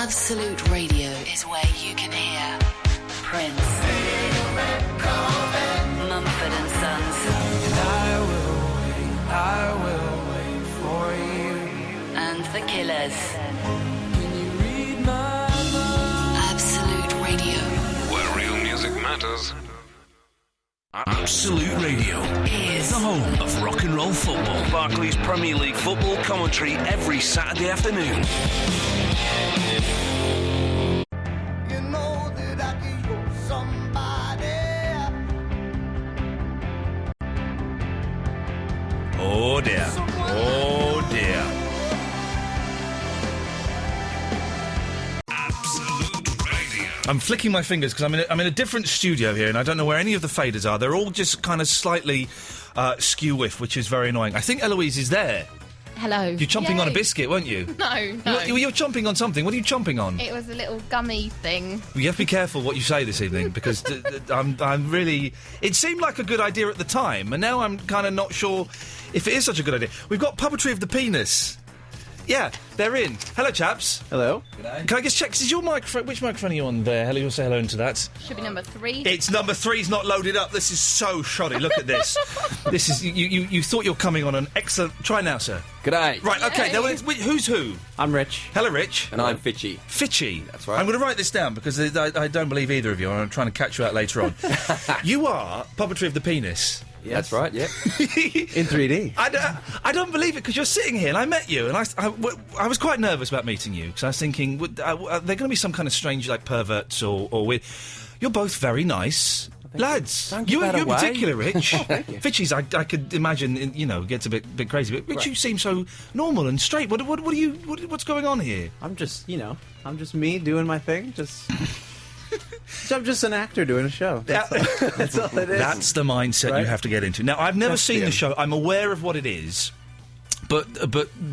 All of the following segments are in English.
Absolute Radio is where you can hear Prince, Mumford and Sons, I will wait for you, and The Killers. can you read my mind? Absolute Radio Where real music matters. Absolute Radio is the home of rock and roll football. Barclays Premier League football commentary every Saturday afternoon. You know that I can use somebody. Oh dear. Oh dear. Absolute Radio. I'm flicking my fingers because I'm in a different studio here, and I don't know where any of the faders are. They're all just kind of slightly skew-whiff, which is very annoying. I think Eloise is there. Hello. You're chomping on a biscuit, weren't you? No. You're chomping on something. What are you chomping on? It was a little gummy thing. You have to be careful what you say this evening, because I'm really... It seemed like a good idea at the time, and now I'm kind of not sure if it is such a good idea. We've got Puppetry of the Penis. Yeah, they're in. Hello, chaps. Hello. Can I just check? Is your microphone... Which microphone are you on there? Hello, you'll say hello into that. Should be number 3. It's number 3's not loaded up. This is so shoddy. Look at this. This is... You thought you're coming on an excellent... Try now, sir. G'day. Right, okay. Yay. Now, who's who? I'm Rich. Hello, Rich. And I'm Fitchy. Fitchy. That's right. I'm going to write this down because I don't believe either of you, and I'm trying to catch you out later on. You are Puppetry of the Penis. Yes. That's right, yeah. In 3D. I don't believe it, because you're sitting here and I met you, and I was quite nervous about meeting you, because I was thinking, are there going to be some kind of strange, like, perverts or weird... You're both very nice lads. Don't give that you in away. particular, Rich. Thank you. Fitchies, I could imagine, gets a bit crazy, but Rich, Right. you seem so normal and straight. What's going on here? I'm just me doing my thing. I'm just an actor doing a show. That's all it is. That's the mindset you Right? have to get into. Now, I've never That's seen the the aim. show. I'm aware of what it is. But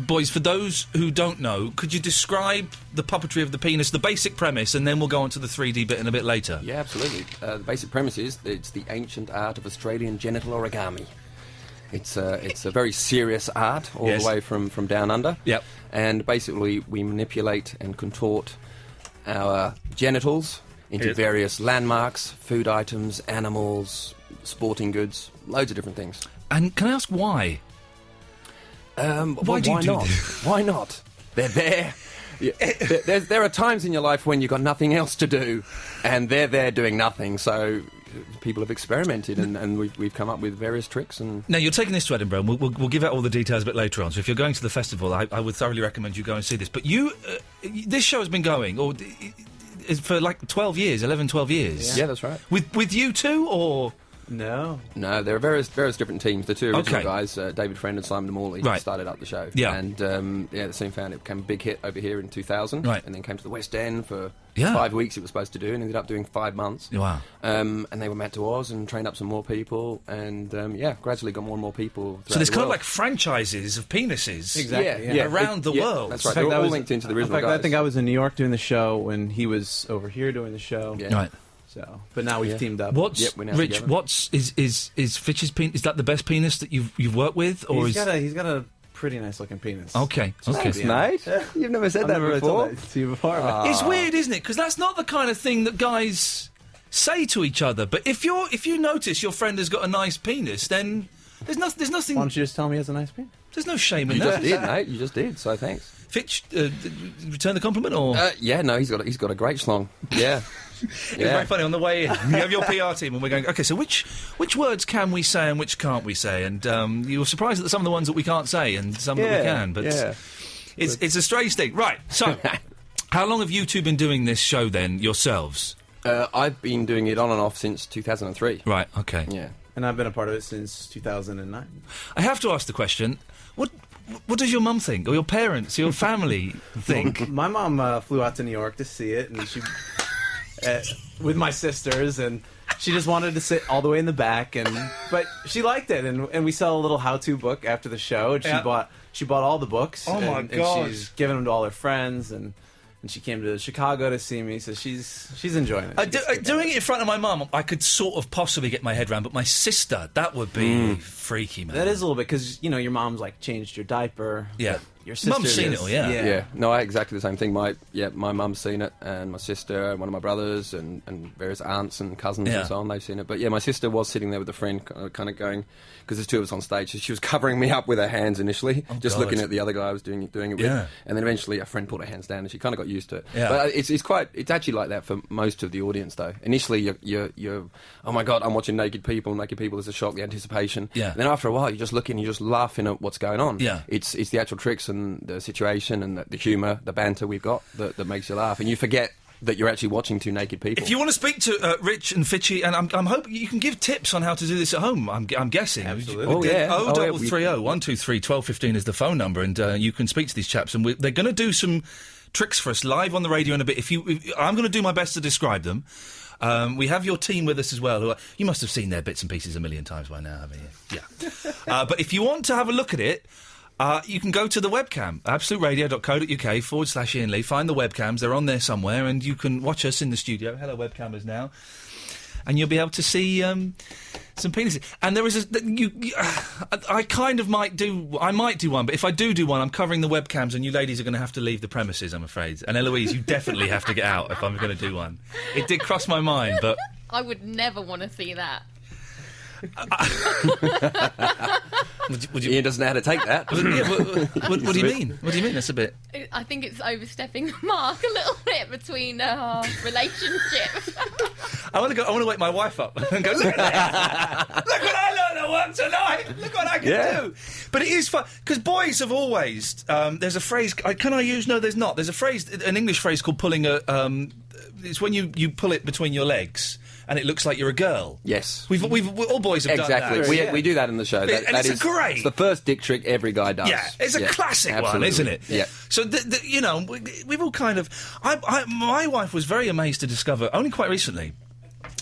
boys, for those who don't know, could you describe the Puppetry of the Penis, the basic premise, and then we'll go on to the 3D bit in a bit later? Yeah, absolutely. The basic premise is that it's the ancient art of Australian genital origami. It's a very serious art, all Yes. the way from down under. Yep. And basically, we manipulate and contort our genitals into Yes. various landmarks, food items, animals, sporting goods, loads of different things. And can I ask why? Why do you do not? this? Why not? They're there. Yeah, there are times in your life when you've got nothing else to do, and they're there doing nothing. So people have experimented, and we've come up with various tricks. And Now, you're taking this to Edinburgh, and we'll give out all the details a bit later on. So if you're going to the festival, I would thoroughly recommend you go and see this. But this show has been going for like 12 years, 11, 12 years. yeah, that's right. With you two, or... No. No, there are various different teams. The two original Okay. guys, David Friend and Simon Morley, Right. started up the show. Yeah. And they soon found it became a big hit over here in 2000. Right. And then came to the West End for Yeah. 5 weeks it was supposed to do, and ended up doing 5 months. Wow. And they went back to Oz and trained up some more people, and gradually got more and more people. So there's throughout the kind of world. like franchises of penises. Exactly, Yeah, around the world. That's In right. fact, They're I all was- linked into the In original fact, guys. I think I was in New York doing the show when he was over here doing the show. Yeah. Right. So, but now we've Yeah. teamed up. What's Yep, we're now Rich? together. What's is Fitch's penis? Is that the best penis that you've worked with, or He's is got a pretty nice looking penis. okay? Thanks, Okay. mate. You've never said I've that never really before. told that to you before. but- It's weird, isn't it? Because that's not the kind of thing that guys say to each other. But if you notice your friend has got a nice penis, then there's nothing. Why don't you just tell me he has a nice penis? There's no shame in You that. just did, mate. You just did. So thanks. Fitch, return the compliment, or No, he's got a great schlong. Yeah. It's very funny on the way in. You have your PR team, and we're going. Okay, so which words can we say and which can't we say? And you were surprised at some of the ones that we can't say and some that we can. But it's a strange thing, right? So, how long have you two been doing this show then yourselves? I've been doing it on and off since 2003. Right. Okay. Yeah. And I've been a part of it since 2009. I have to ask the question: What does your mum think, or your parents, your family think? My mom flew out to New York to see it, and she with my sisters, and she just wanted to sit all the way in the back, but she liked it, and we sell a little how-to book after the show, and she bought all the books. Oh, my and gosh. she's given them to all her friends, and she came to Chicago to see me, so she's enjoying it. Doing it in front of my mum, I could sort of possibly get my head around, but my sister, that would be freaky, man. That is a little bit, because, your mom's, changed your diaper. Yeah. Your sister Mum's seen it all, yeah. Yeah, no, exactly the same thing. My mum's seen it, and my sister, and one of my brothers, and various aunts and cousins and so on, they've seen it. But yeah, my sister was sitting there with a friend, kind of going, because there's two of us on stage, so she was covering me up with her hands initially, just looking at the other guy I was doing it with, and then eventually a friend pulled her hands down, and she kind of got used to it. Yeah. But it's actually like that for most of the audience, though. Initially, you're oh my god, I'm watching naked people. Naked people is a shock, the anticipation. Yeah. And then after a while, you're just looking, you're just laughing at what's going on. Yeah. It's the actual tricks and the situation and the humour, the banter we've got that makes you laugh, and you forget that you're actually watching two naked people. If you want to speak to Rich and Fitchy, and I'm hoping you can give tips on how to do this at home, I'm guessing. Absolutely. 0330 123 1215 is the phone number, and you can speak to these chaps, and they're going to do some tricks for us live on the radio in a bit. I'm going to do my best to describe them. We have your team with us as well. You must have seen their bits and pieces a million times by now, haven't you? Yeah. But if you want to have a look at it, you can go to the webcam, absoluteradio.co.uk/Iain Lee. Find the webcams, they're on there somewhere, and you can watch us in the studio. Hello, webcammers now. And you'll be able to see some penises. And there is I kind of might do one, but if I do one, I'm covering the webcams, and you ladies are going to have to leave the premises, I'm afraid. And Eloise, you definitely have to get out if I'm going to do one. It did cross my mind, but... I would never want to see that. Would you... Iain doesn't know how to take that. What do you mean? What do you mean? That's a bit... I think it's overstepping the mark a little bit between our relationship. I want to wake my wife up and go, look at that! Look what I learned at work tonight! Look what I can do! But it is fun, because boys have always... there's a phrase... Can I use... No, there's not. There's a phrase, an English phrase called pulling a... it's when you pull it between your legs, and it looks like you're a girl. Yes. We've all boys have done that. Exactly. We do that in the show. And it's great. It's the first dick trick every guy does. Yeah, it's a classic one, isn't it? Yeah. So, we've all kind of... my wife was very amazed to discover, only quite recently,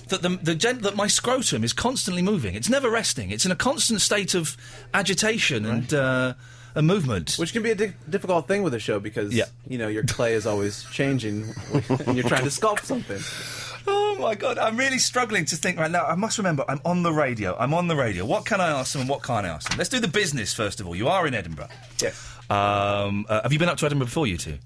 that that my scrotum is constantly moving. It's never resting. It's in a constant state of agitation and movement. Which can be a difficult thing with a show because, your clay is always changing and you're trying to sculpt something. Oh, my God. I'm really struggling to think right now. I must remember, I'm on the radio. What can I ask them and what can't I ask them? Let's do the business, first of all. You are in Edinburgh. Yes. Have you been up to Edinburgh before, you two?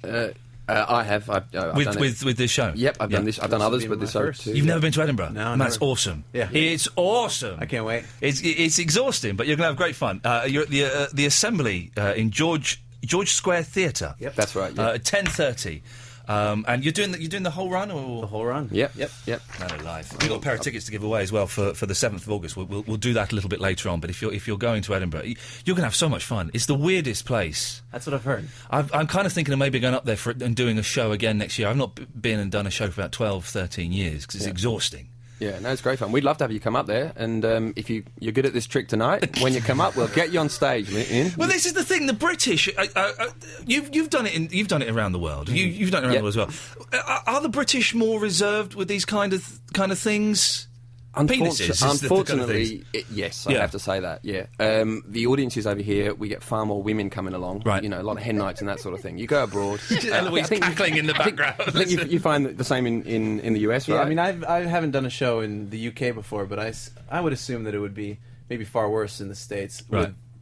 I have. I've done it. With this show? Yep, I've done this. I've done others, but this show too. You've never been to Edinburgh? No, That's awesome. Yeah. It's awesome. I can't wait. It's exhausting, but you're going to have great fun. You're at the Assembly in George Square Theatre. Yep, that's right. Yeah. At 10:30. And you're doing the whole run, or the whole run? Yep. Man alive. We've got a pair of tickets to give away as well for the 7th of August. We'll do that a little bit later on. But if you're going to Edinburgh, you're going to have so much fun. It's the weirdest place. That's what I've heard. I'm kind of thinking of maybe going up there and doing a show again next year. I've not been and done a show for about 12, 13 years because it's exhausting. Yeah, no, it's great fun. We'd love to have you come up there, and if you're good at this trick tonight, when you come up, we'll get you on stage, Iain. Well, this is the thing. The British, you've done it around the world. You've done it around the world as well. Are the British more reserved with these kind of things? Unfortunately, yes, I have to say that. Yeah, the audiences over here, we get far more women coming along. Right, a lot of hen nights and that sort of thing. You go abroad, Eloise cackling in the background. I think you find the same in the US, right? Yeah, I mean, I haven't done a show in the UK before, but I would assume that it would be maybe far worse in the States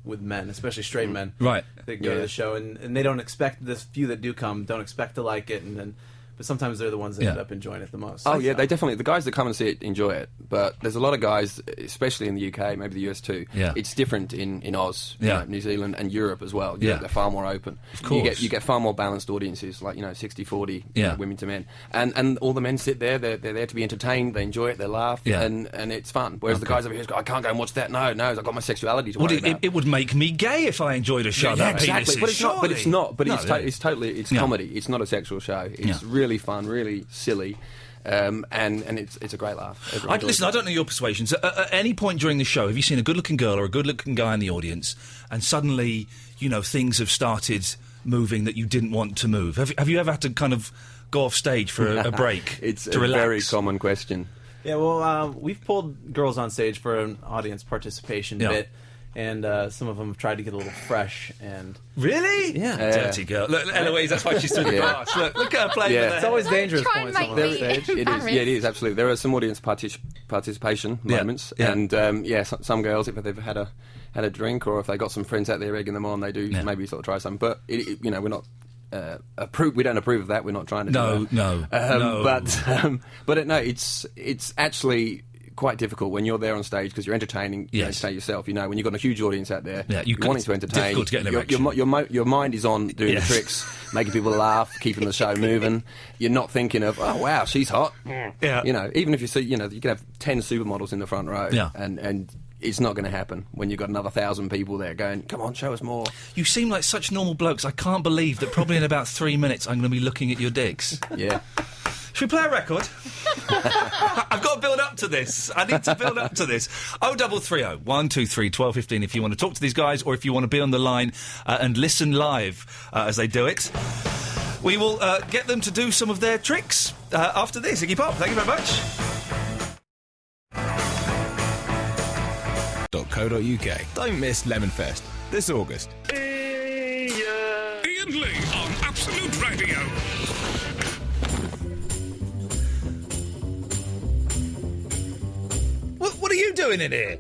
with men, especially straight men. Right, they go to the show and they don't expect, the few that do come don't expect to like it, and then. But sometimes they're the ones that end up enjoying it the most. Oh, yeah, they definitely... The guys that come and see it enjoy it. But there's a lot of guys, especially in the UK, maybe the US too. Yeah. It's different in Oz, New Zealand and Europe as well. They're far more open. Of course. You get far more balanced audiences, like, 60-40 women to men. And all the men sit there, they're there to be entertained, they enjoy it, they laugh, and it's fun. Whereas the guys over here go, I can't go and watch that. No, I've got my sexuality to worry about. It would make me gay if I enjoyed a show about exactly. penises. But it's not. But it's totally comedy. It's not a sexual show. It's really fun, really silly, and it's a great laugh. Listen, I don't know your persuasions. At any point during the show, have you seen a good-looking girl or a good-looking guy in the audience, and suddenly, things have started moving that you didn't want to move? Have you ever had to kind of go off stage for a break? It's to a relax? very common question. Yeah, well, we've pulled girls on stage for an audience participation bit, and some of them have tried to get a little fresh. And really, dirty girl. Look, Eloise, that's why she's through the glass. Look at her playing with her. It's always dangerous Try and points on the make me stage. It is absolutely. There are some audience participation moments, and some girls, if they've had a drink or if they got some friends out there egging them on, they do maybe sort of try some. But we're not. We don't approve of that. We're not trying to do that. No. But it's actually quite difficult when you're there on stage because you're entertaining. You entertain yourself. When you've got a huge audience out there, you're wanting to entertain. Difficult to get an erection. Your mind is on doing the tricks, making people laugh, keeping the show moving. You're not thinking of, oh wow, she's hot. Yeah. Even if you see, you can have 10 supermodels in the front row. Yeah. And it's not going to happen when you've got another 1,000 people there going, come on, show us more. You seem like such normal blokes. I can't believe that probably in about 3 minutes I'm going to be looking at your dicks. Yeah. Should we play a record? I've got to build up to this. I need to build up to this. 0330 123 1215 if you want to talk to these guys or if you want to be on the line and listen live as they do it. We will get them to do some of their tricks after this. Iggy Pop, thank you very much. .co.uk. Don't miss Lemonfest this August. Iain Lee on Absolute Radio. What are you doing in here?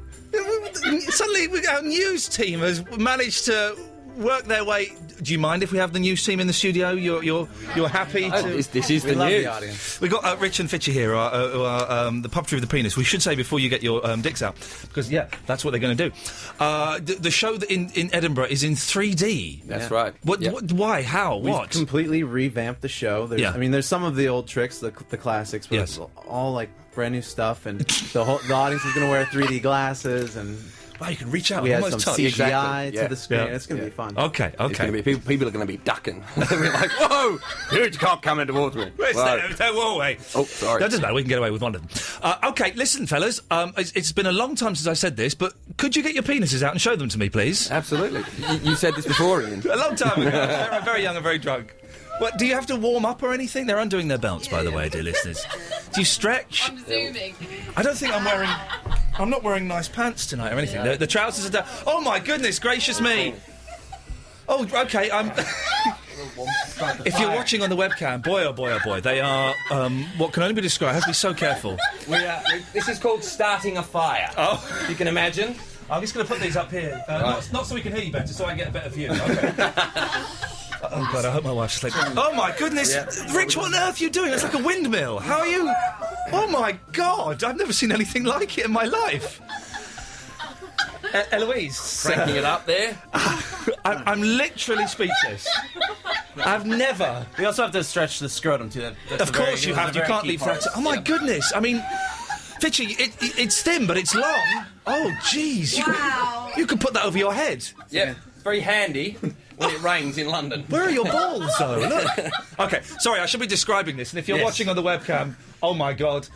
Suddenly, our news team has managed to work their way. Do you mind if we have the news team in the studio? You're happy to... This is the love news. the audience. We've got Rich and Fitcher here, who are the puppetry of the penis. We should say before you get your dicks out, because, that's what they're going to do. The show that in Edinburgh is in 3D. That's right. What? Why? How? We've What? completely revamped the show. There's some of the old tricks, the classics, but it's all like brand new stuff, and the audience is going to wear 3D glasses, and wow, you can reach out. we had some almost touch. CGI to the screen. Yeah. It's going to be fun. Okay. It's going to be, people are going to be ducking. They'll be like, whoa, dude, you can't come in towards me. Whoa, wait. Oh, sorry. That doesn't matter. We can get away with one of them. Okay, listen, fellas. It's been a long time since I said this, but could you get your penises out and show them to me, please? Absolutely. You said this before, Ian. A long time ago. Very, very young and very drunk. What, do you have to warm up or anything? They're undoing their belts, by the way, dear listeners. Do you stretch? I'm zooming. I don't think I'm not wearing nice pants tonight or anything. The trousers are down. Oh, my goodness gracious me. Oh, OK, if you're watching on the webcam, boy, oh, boy, oh, boy, they are, what can only be described. I have to be so careful. This is called starting a fire. Oh. You can imagine. I'm just going to put these up here. Not so we can hear you better, so I get a better view. Okay. Oh, God, I hope my wife's asleep. Oh, my goodness. Yeah. Rich, what on earth are you doing? It's like a windmill. How are you? Oh, my God. I've never seen anything like it in my life. Eloise. Cranking it up there. I'm literally speechless. I've never... We also have to stretch the scrotum, too. Of course you have. You can't leave that... Oh, my goodness. I mean... Fitchy, it's thin, but it's long. Oh, jeez. You can put that over your head. Yeah, it's very handy when it rains in London. Where are your balls, though? Look. OK, sorry, I should be describing this, and if you're watching on the webcam, oh, my God.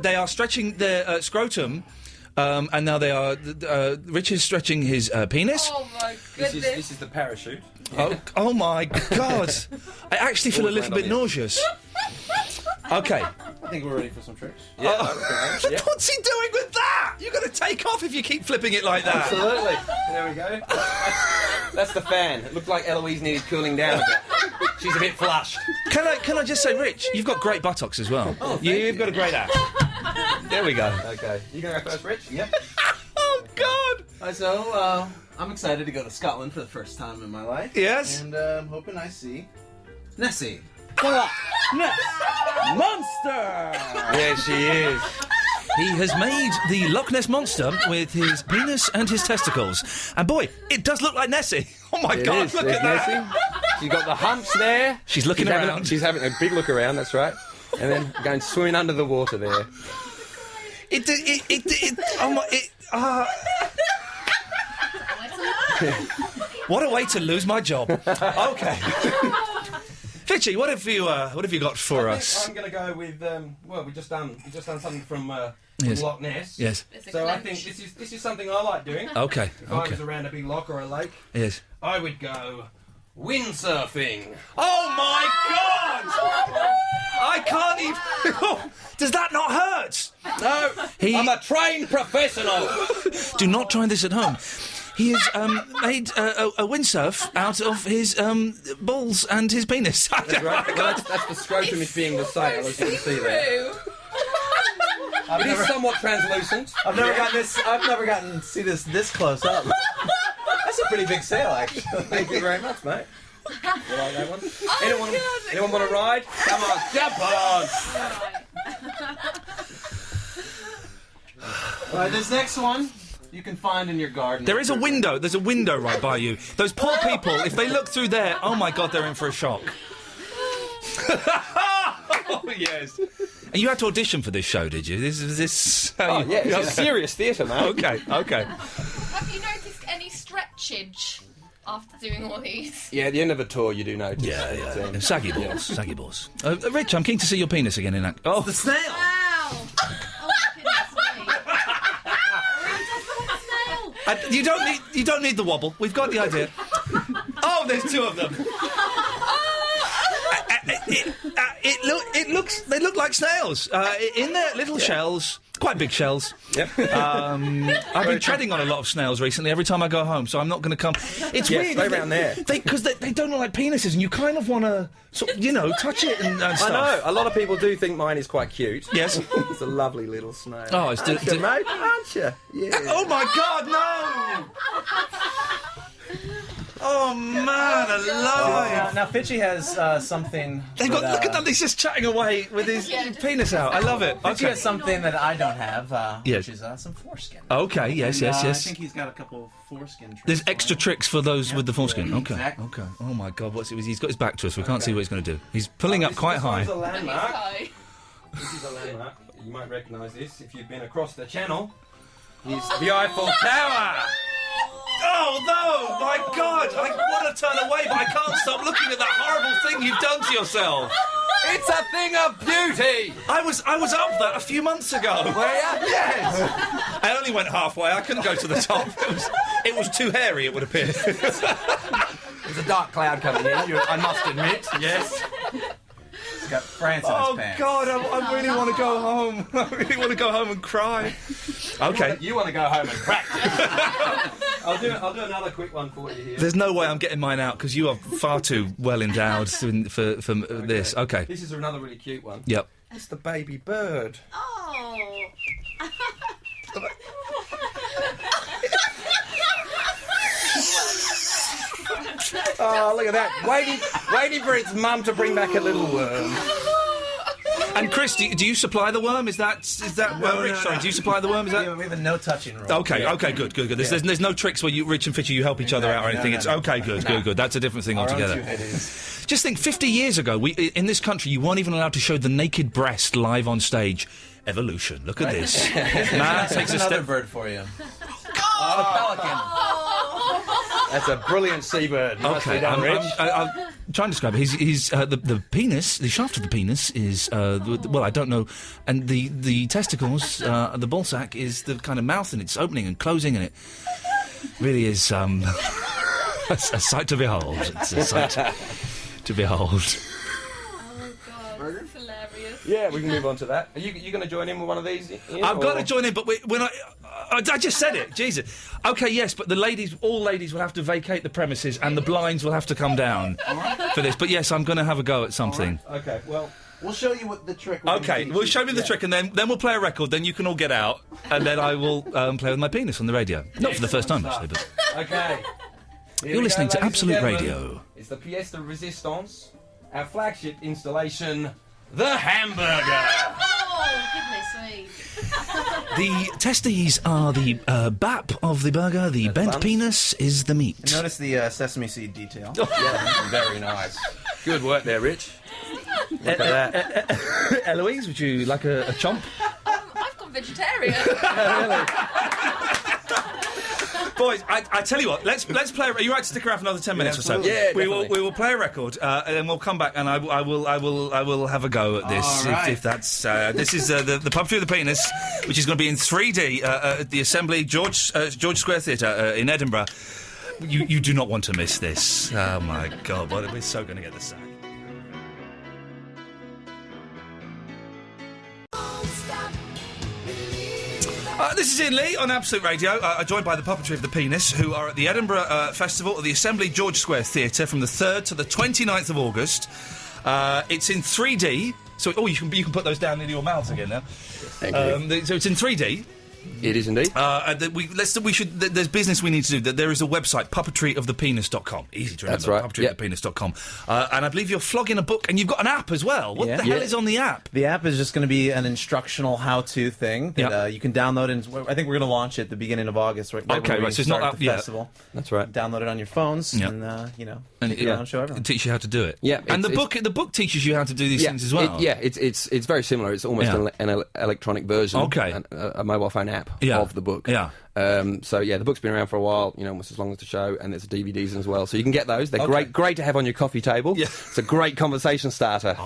They are stretching their scrotum, and now they are... Rich is stretching his penis. Oh, my goodness. This is the parachute. Oh, my God. I actually feel a little bit nauseous. OK. I think we're ready for some tricks. Yeah. What's he doing with that? You're going to take off if you keep flipping it like that. Absolutely. There we go. That's the fan. It looked like Eloise needed cooling down a bit. She's a bit flushed. Can I just say, Rich, you've got great buttocks as well. Oh, you've got a great ass. There we go. Okay. You going to go first, Rich? Yep. Oh, God. So, I'm excited to go to Scotland for the first time in my life. Yes. And I'm hoping I see Nessie. Ness Monster! There she is. He has made the Loch Ness Monster with his penis and his testicles. And boy, it does look like Nessie. Oh my God, look at that. Nessie. She's got the humps there. She's looking around. She's having a big look around, that's right. And then going swimming under the water there. What a way to lose my job. Okay. Fitchy, what have you got for us? I'm going to go with we've just done something from Loch Ness. Yes. So I think this is something I like doing. Okay. If I was around a big loch or a lake, yes, I would go windsurfing. Oh my God! I can't even. Does that not hurt? No, I'm a trained professional. Do not try this at home. He has made a windsurf out of his balls and his penis. That's right. Well, that's the scrotum is being the sail, as you can see there. It is somewhat translucent. I've never gotten to see this close up. That's a pretty big sail, actually. Thank you very much, mate. You like that one? Oh, Anyone want to ride? Come on, jump on! All right, this next one you can find in your garden. There is a window. There's a window right by you. Those poor people, if they look through there, oh my God, they're in for a shock. Oh, yes. And you had to audition for this show, did you? This Oh, yeah, it's serious theatre, man. Okay. Have you noticed any stretchage after doing all these? Yeah, at the end of a tour, you do notice. Yeah. Saggy balls. Rich, I'm keen to see your penis again in that. Oh, the snail. Wow! Oh my goodness me! You don't need the wobble. We've got the idea. Oh, there's two of them. They look like snails in their little shells, quite big shells. Yep. I've been treading on a lot of snails recently. Every time I go home, so I'm not going to come. It's weird. Stay around there. Because they don't look like penises, and you kind of want to, touch it and stuff. I know. A lot of people do think mine is quite cute. Yes. It's a lovely little snail. Oh, it's aren't you, mate? Aren't you? Yeah. Oh my God, no! Oh man, alive! Now Fitchy has something. Look at that. He's just chatting away with his penis out. I love it. Fitchy has something that I don't have, Yes. which is some foreskin. Okay, yes. I think he's got a couple of foreskin tricks. There's extra tricks for those with the foreskin. Okay. Exactly. Okay. Oh my God, he's got his back to us. We can't see what he's going to do. He's pulling up quite high. This is a landmark. This is a landmark. You might recognise this if you've been across the channel. It's the Eiffel Tower. Oh no! My God! I want to turn away, but I can't stop looking at that horrible thing you've done to yourself. It's a thing of beauty. I was up that a few months ago. Were you? Yes. I only went halfway. I couldn't go to the top. It was too hairy, it would appear. There's a dark cloud coming in. I must admit. Yes. He's got France in his pants. Oh God! I really want to go home. I really want to go home and cry. Okay. You want to go home and practice. I'll do another quick one for you here. There's no way I'm getting mine out because you are far too well endowed for this. Okay. This is another really cute one. Yep. It's the baby bird. Oh. Oh, look at that. Waiting for its mum to bring back a little worm. And Chris, do you supply the worm? Is that Rich? Sorry, do you supply the worm? Is that? We have a no touching rule. Okay, good. There's no tricks where Rich and Fitchy, you help each other out or anything. No. It's okay, good. That's a different thing altogether. Just think, 50 years ago, in this country, you weren't even allowed to show the naked breast live on stage. Evolution. Look at this. Man takes a another step. bird for you. A pelican. That's a brilliant seabird. Okay, I'm trying to describe it. He's the penis, the shaft of the penis is well, I don't know, and the testicles, the ball sack is the kind of mouth, and it's opening and closing, and it really is a sight to behold. It's a sight to behold. Oh God, that's hilarious. Yeah, we can move on to that. Are you going to join in with one of these? Ian, I've got to join in, but when I just said it. Jesus. Okay, yes, but all ladies will have to vacate the premises, and the blinds will have to come down for this. But yes, I'm going to have a go at something. Right. Okay, well. We'll show you what the trick. Okay, we'll show me the trick, and then we'll play a record. Then you can all get out, and then I will play with my penis on the radio. Not for the first time, actually, but. Okay. You're listening to Absolute Radio. It's the pièce de résistance, our flagship installation, the hamburger. Oh, goodness me. The testes are the bap of the burger. The bent buns. penis is the meat. Notice the sesame seed detail. Yeah, very nice. Good work there, Rich. Look at that. Eloise, would you like a chomp? I've gone vegetarian. Boys, I tell you what, let's play. Are you right to stick around for another 10 minutes or so? Yeah, we will play a record, and then we'll come back, and I will have a go at this. All right. If that's this is the Puppetry of the Penis, which is going to be in 3D at the Assembly George Square Theatre in Edinburgh. You do not want to miss this. Oh my God, we're so going to get the sack. This is Ian Lee on Absolute Radio. I'm joined by the Puppetry of the Penis, who are at the Edinburgh Festival at the Assembly George Square Theatre from the 3rd to the 29th of August. It's in 3D. So, you can put those down into your mouths again now. Thank you. So it's in 3D. It is indeed. There's business we need to do. There is a website, puppetryofthepenis.com. Easy to remember. That's right. Puppetryofthepenis.com. And I believe you're flogging a book, and you've got an app as well. What the hell is on the app? The app is just going to be an instructional how-to thing that you can download. And I think we're going to launch it at the beginning of August. Right So it's not up the festival. That's right. Download it on your phones, and take it and show everyone. It teaches you how to do it. Yeah, and the book teaches you how to do these things as well. It's very similar. It's almost an electronic version. Okay. A mobile phone app of the book. Yeah. The book's been around for a while, almost as long as the show, and there's DVDs as well. So you can get those. They're great to have on your coffee table. Yeah. It's a great conversation starter.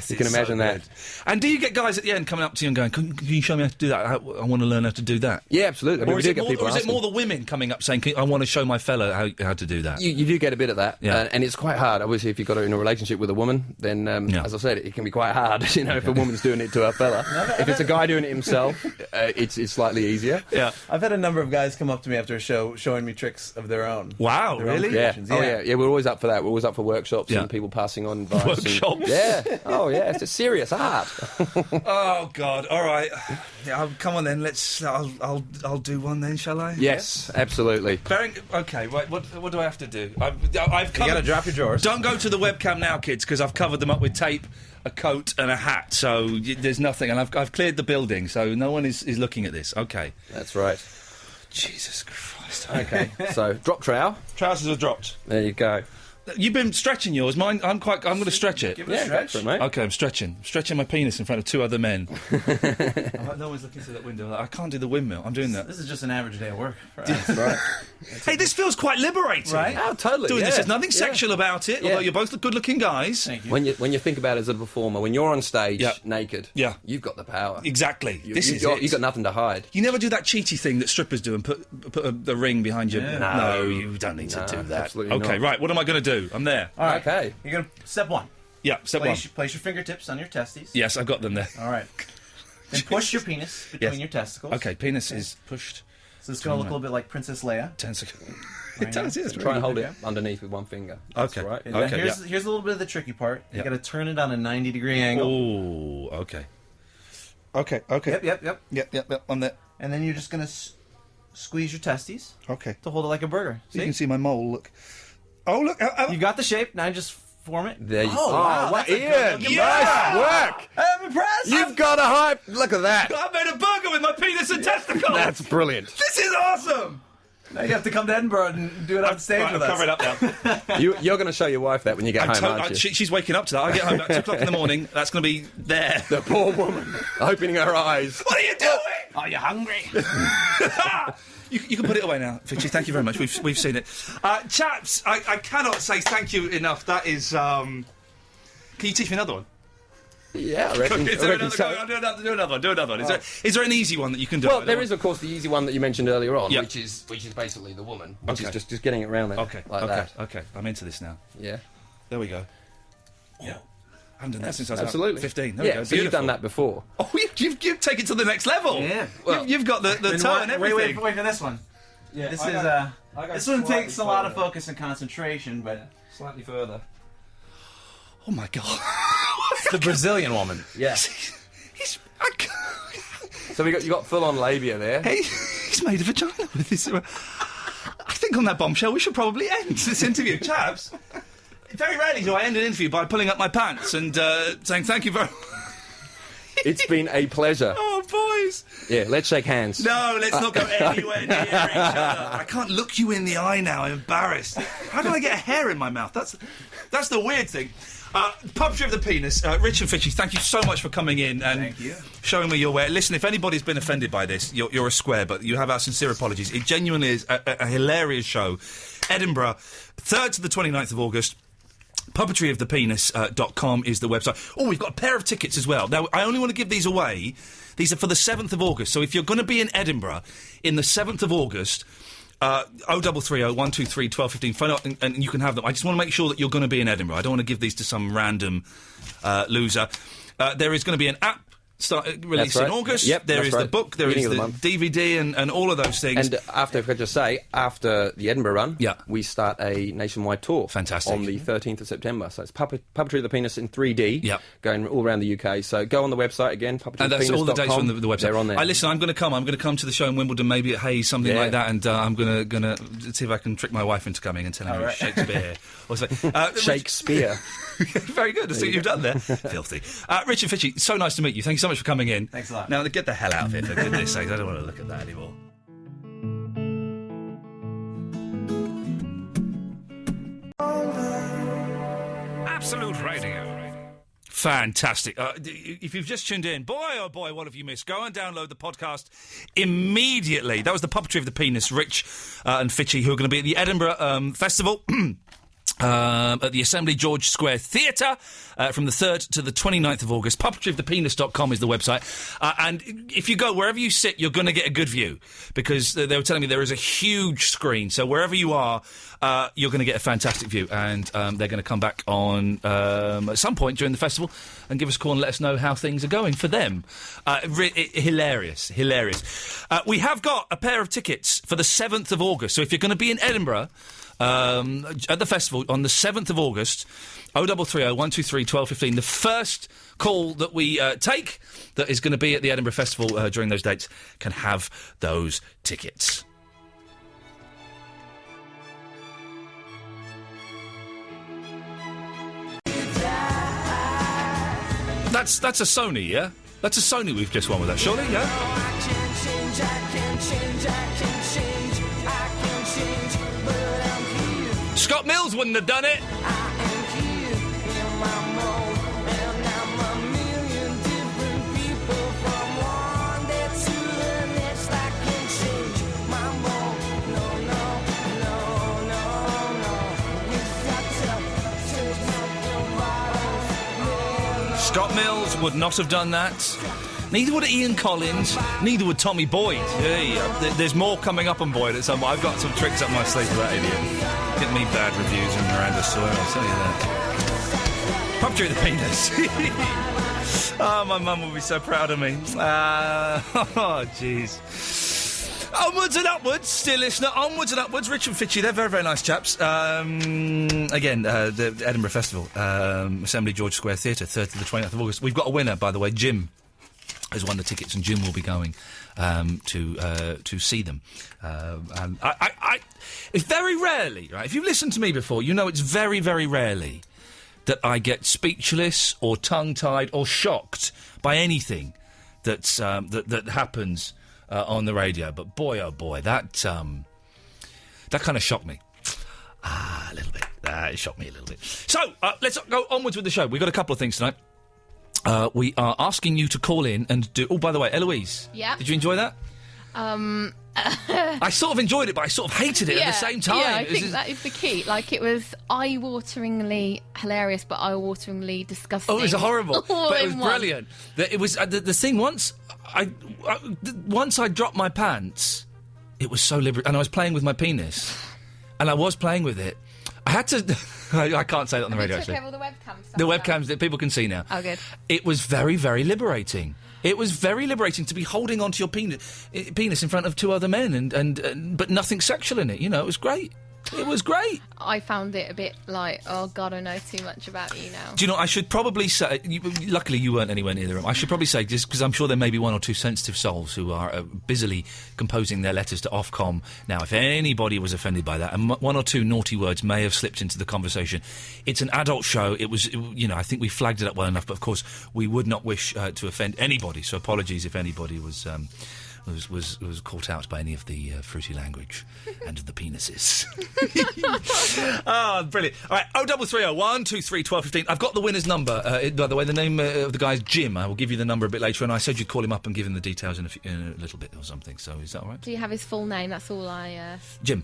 You can imagine that. And do you get guys at the end coming up to you and going, can you show me how to do that? I want to learn how to do that. Yeah, absolutely. Or is it more the women coming up saying, I want to show my fella how to do that? You do get a bit of that. Yeah. And it's quite hard. Obviously, if you've got it in a relationship with a woman, then, as I said, it can be quite hard, if a woman's doing it to her fella. If it's a guy doing it himself, it's slightly easier. Yeah. I've had a number of guys come up to me after a show showing me tricks of their own. Wow, really? Yeah. We're always up for that. We're always up for workshops and people passing on advice. Workshops? It's a serious art. Oh, God. All right. Yeah, come on then. I'll do one then, shall I? Yes, absolutely. Okay, right. What do I have to do? I've covered... You got to drop your drawers. Don't go to the webcam now, kids, because I've covered them up with tape, a coat and a hat, so there's nothing. And I've cleared the building, so no one is looking at this. Okay. That's right. Jesus Christ. Okay. So, drop trowel. Trousers are dropped. There you go. You've been stretching yours. Mine, I'm going to stretch it. Give it a stretch. Go for it, mate. Okay, I'm stretching my penis in front of two other men. No one's looking through that window. I can't do the windmill. I'm doing that. This is just an average day of work. Right. Hey, this feels quite liberating. Right? Oh, totally. Doing this, there's nothing sexual about it, although you're both good-looking guys. Thank you. When you think about it as a performer, when you're on stage naked, you've got the power. Exactly. You've got nothing to hide. You never do that cheaty thing that strippers do and put the ring behind you. No, you don't need to do that. Absolutely okay, not. right. What am I going to do? I'm there. All right. Okay. You're going to... Step one. Yeah, step one. Place your fingertips on your testes. Yes, I've got them there. All right. Then push your penis between your testicles. Okay, penis is pushed. So it's going to look a little bit like Princess Leia. 10 seconds. Right It does, yes. Try and hold it underneath with one finger. Okay. That's right. And then here's a little bit of the tricky part. You got to turn it on a 90-degree angle. Oh, okay. Okay. Yep. I'm there. And then you're just going to squeeze your testes Okay. to hold it like a burger. You can see my mole. Look. Oh, look. You got the shape. Now just form it. There you go. wow, that's a Ian, good- nice work. I'm impressed. You've got a hype. Look at that. I made a burger with my penis and testicles. That's brilliant. This is awesome. Now you have to come to Edinburgh and do it on stage with us. Cover it up now. You're going to show your wife that when you get home, aren't you? She's waking up to that. I get home about 2 o'clock in the morning. That's going to be there. The poor woman opening her eyes. What are you doing? Are you hungry? You can put it away now, Fitchy. Thank you very much. We've seen it. Chaps, I cannot say thank you enough. That is... Can you teach me another one? Yeah, I reckon. Do another one. Is there an easy one that you can do? Well, there is, of course, the easy one that you mentioned earlier on, Yeah. which is basically the woman, which is just getting it around there. Okay. Okay. I'm into this now. Yeah. There we go. Yeah. I haven't done that since I was Absolutely. about 15. There we go. So you've done Beautiful. that before. Oh, you've taken it to the next level. Yeah. Well, you've got the toe and everything. Wait for this one. Yeah, This this one takes a lot of focus and concentration, but Slightly further. Oh my God. it's the Brazilian woman. Yeah. So you got full on labia there. Hey, he's made a vagina with this. I think on that bombshell we should probably end this interview, chaps. Very rarely do I end an interview by pulling up my pants and saying thank you very much. It's been a pleasure. Oh, boys. Yeah, let's shake hands. No, let's not go anywhere near each other. I can't look you in the eye now. I'm embarrassed. How do I get a hair in my mouth? That's the weird thing. Puppetry of the Penis. Rich and Fitchy, thank you so much for coming in and showing me your way. Listen, if anybody's been offended by this, you're a square, but you have our sincere apologies. It genuinely is a hilarious show. Edinburgh, 3rd to the 29th of August. Puppetryofthepenis.com is the website. Oh, we've got a pair of tickets as well. Now, I only want to give these away. These are for the 7th of August. So if you're going to be in Edinburgh in the 7th of August, 0330 123 1215, phone up and you can have them. I just want to make sure that you're going to be in Edinburgh. I don't want to give these to some random loser. There is going to be an app released in August. Yep, there is the book, there is the DVD, and all of those things. And after, if I could just say, after the Edinburgh run, yeah, we start a nationwide tour. Fantastic. On the 13th of September. So it's Puppetry of the Penis in 3D, yep, going all around the UK. So go on the website again, and that's all the dates on the website. They're on there. Listen, I'm going to come to the show in Wimbledon, maybe at Hayes, something like that, and I'm going to see if I can trick my wife into coming and telling her Shakespeare. Or something. Shakespeare. Very good. I see what you've done there. Filthy. Richard Fitchie, so nice to meet you. Thank you so much for coming in. Thanks a lot. Now, get the hell out of here, for goodness sakes. I don't want to look at that anymore. Absolute Radio. Fantastic. If you've just tuned in, boy, oh boy, what have you missed? Go and download the podcast immediately. That was the Puppetry of the Penis, Rich and Fitchie, who are going to be at the Edinburgh Festival. At the Assembly George Square Theatre from the 3rd to the 29th of August. Puppetryofthepenis.com is the website. And if you go wherever you sit, you're going to get a good view, because they were telling me there is a huge screen. So wherever you are, you're going to get a fantastic view. And they're going to come back on at some point during the festival and give us a call and let us know how things are going for them. Hilarious. We have got a pair of tickets for the 7th of August. So if you're going to be in Edinburgh at the festival on the 7th of August, 0330 123 1215. The first call that we take that is going to be at the Edinburgh Festival during those dates can have those tickets. That's a Sony, yeah? That's a Sony we've just won with that, surely, yeah? Scott Mills wouldn't have done it. Scott Mills would not have done that. Neither would Ian Collins. Neither would Tommy Boyd. There's more coming up on Boyd at some point. I've got some tricks up my sleeve for that idiot. Get me bad reviews in Miranda Sawyer, I'll tell you that. Puppetry of the Penis. Oh, my mum will be so proud of me. Oh, jeez. Onwards and upwards, dear listener. Onwards and upwards. Rich and Fitchie, they're very, very nice chaps. Again, the Edinburgh Festival, Assembly George Square Theatre, 3rd to the 20th of August. We've got a winner, by the way. Jim has won the tickets, and Jim will be going to see them. And it's very rarely, right? If you've listened to me before, you know it's very, very rarely that I get speechless or tongue-tied or shocked by anything that's that happens on the radio. But boy, oh boy, that kind of shocked me. A little bit. It shocked me a little bit. So, let's go onwards with the show. We've got a couple of things tonight. We are asking you to call in and do... Oh, by the way, Eloise. Yeah? Did you enjoy that? I sort of enjoyed it, but I sort of hated it at the same time. Yeah, I think that is the key. Like, it was eye-wateringly hilarious, but eye-wateringly disgusting. Oh, it was horrible. But it was one. brilliant. It was... the thing once I dropped my pants, it was so liberating. And I was playing with my penis. And I was playing with it. I had to... I can't say that on the radio, actually. Took over the webcam stuff. The webcams that people can see now. Oh, good. It was very, very liberating. It was very liberating to be holding onto your penis in front of two other men, but nothing sexual in it. You know, it was great. It was great. I found it a bit like, oh God, I know too much about you now. Do you know, I should probably say, luckily you weren't anywhere near the room, I should probably say, just because I'm sure there may be one or two sensitive souls who are busily composing their letters to Ofcom now, if anybody was offended by that, and one or two naughty words may have slipped into the conversation. It's an adult show. It was, I think we flagged it up well enough, but of course we would not wish to offend anybody, so apologies if anybody was caught out by any of the fruity language and the penises. Brilliant. All right, 0330 123 1215. I've got the winner's number. By the way, the name of the guy's Jim. I will give you the number a bit later, and I said you'd call him up and give him the details in a little bit or something. So is that all right? Do you have his full name? That's all I... Jim.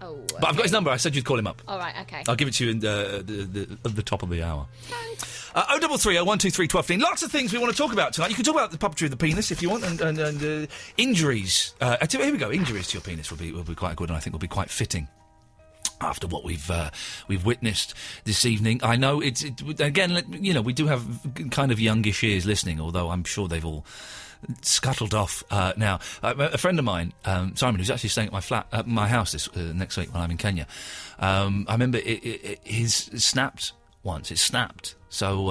Oh, okay. But I've got his number. I said you'd call him up. All right, okay. I'll give it to you at the top of the hour. 0330 123 1215. Lots of things we want to talk about tonight. You can talk about the puppetry of the penis if you want, and injuries. Here we go. Injuries to your penis will be quite good, and I think will be quite fitting after what we've witnessed this evening. I know again, you know, we do have kind of youngish ears listening, although I'm sure they've all scuttled off now. A friend of mine, Simon, who's actually staying at my house this next week when I'm in Kenya, I remember his snapped once. It snapped. So,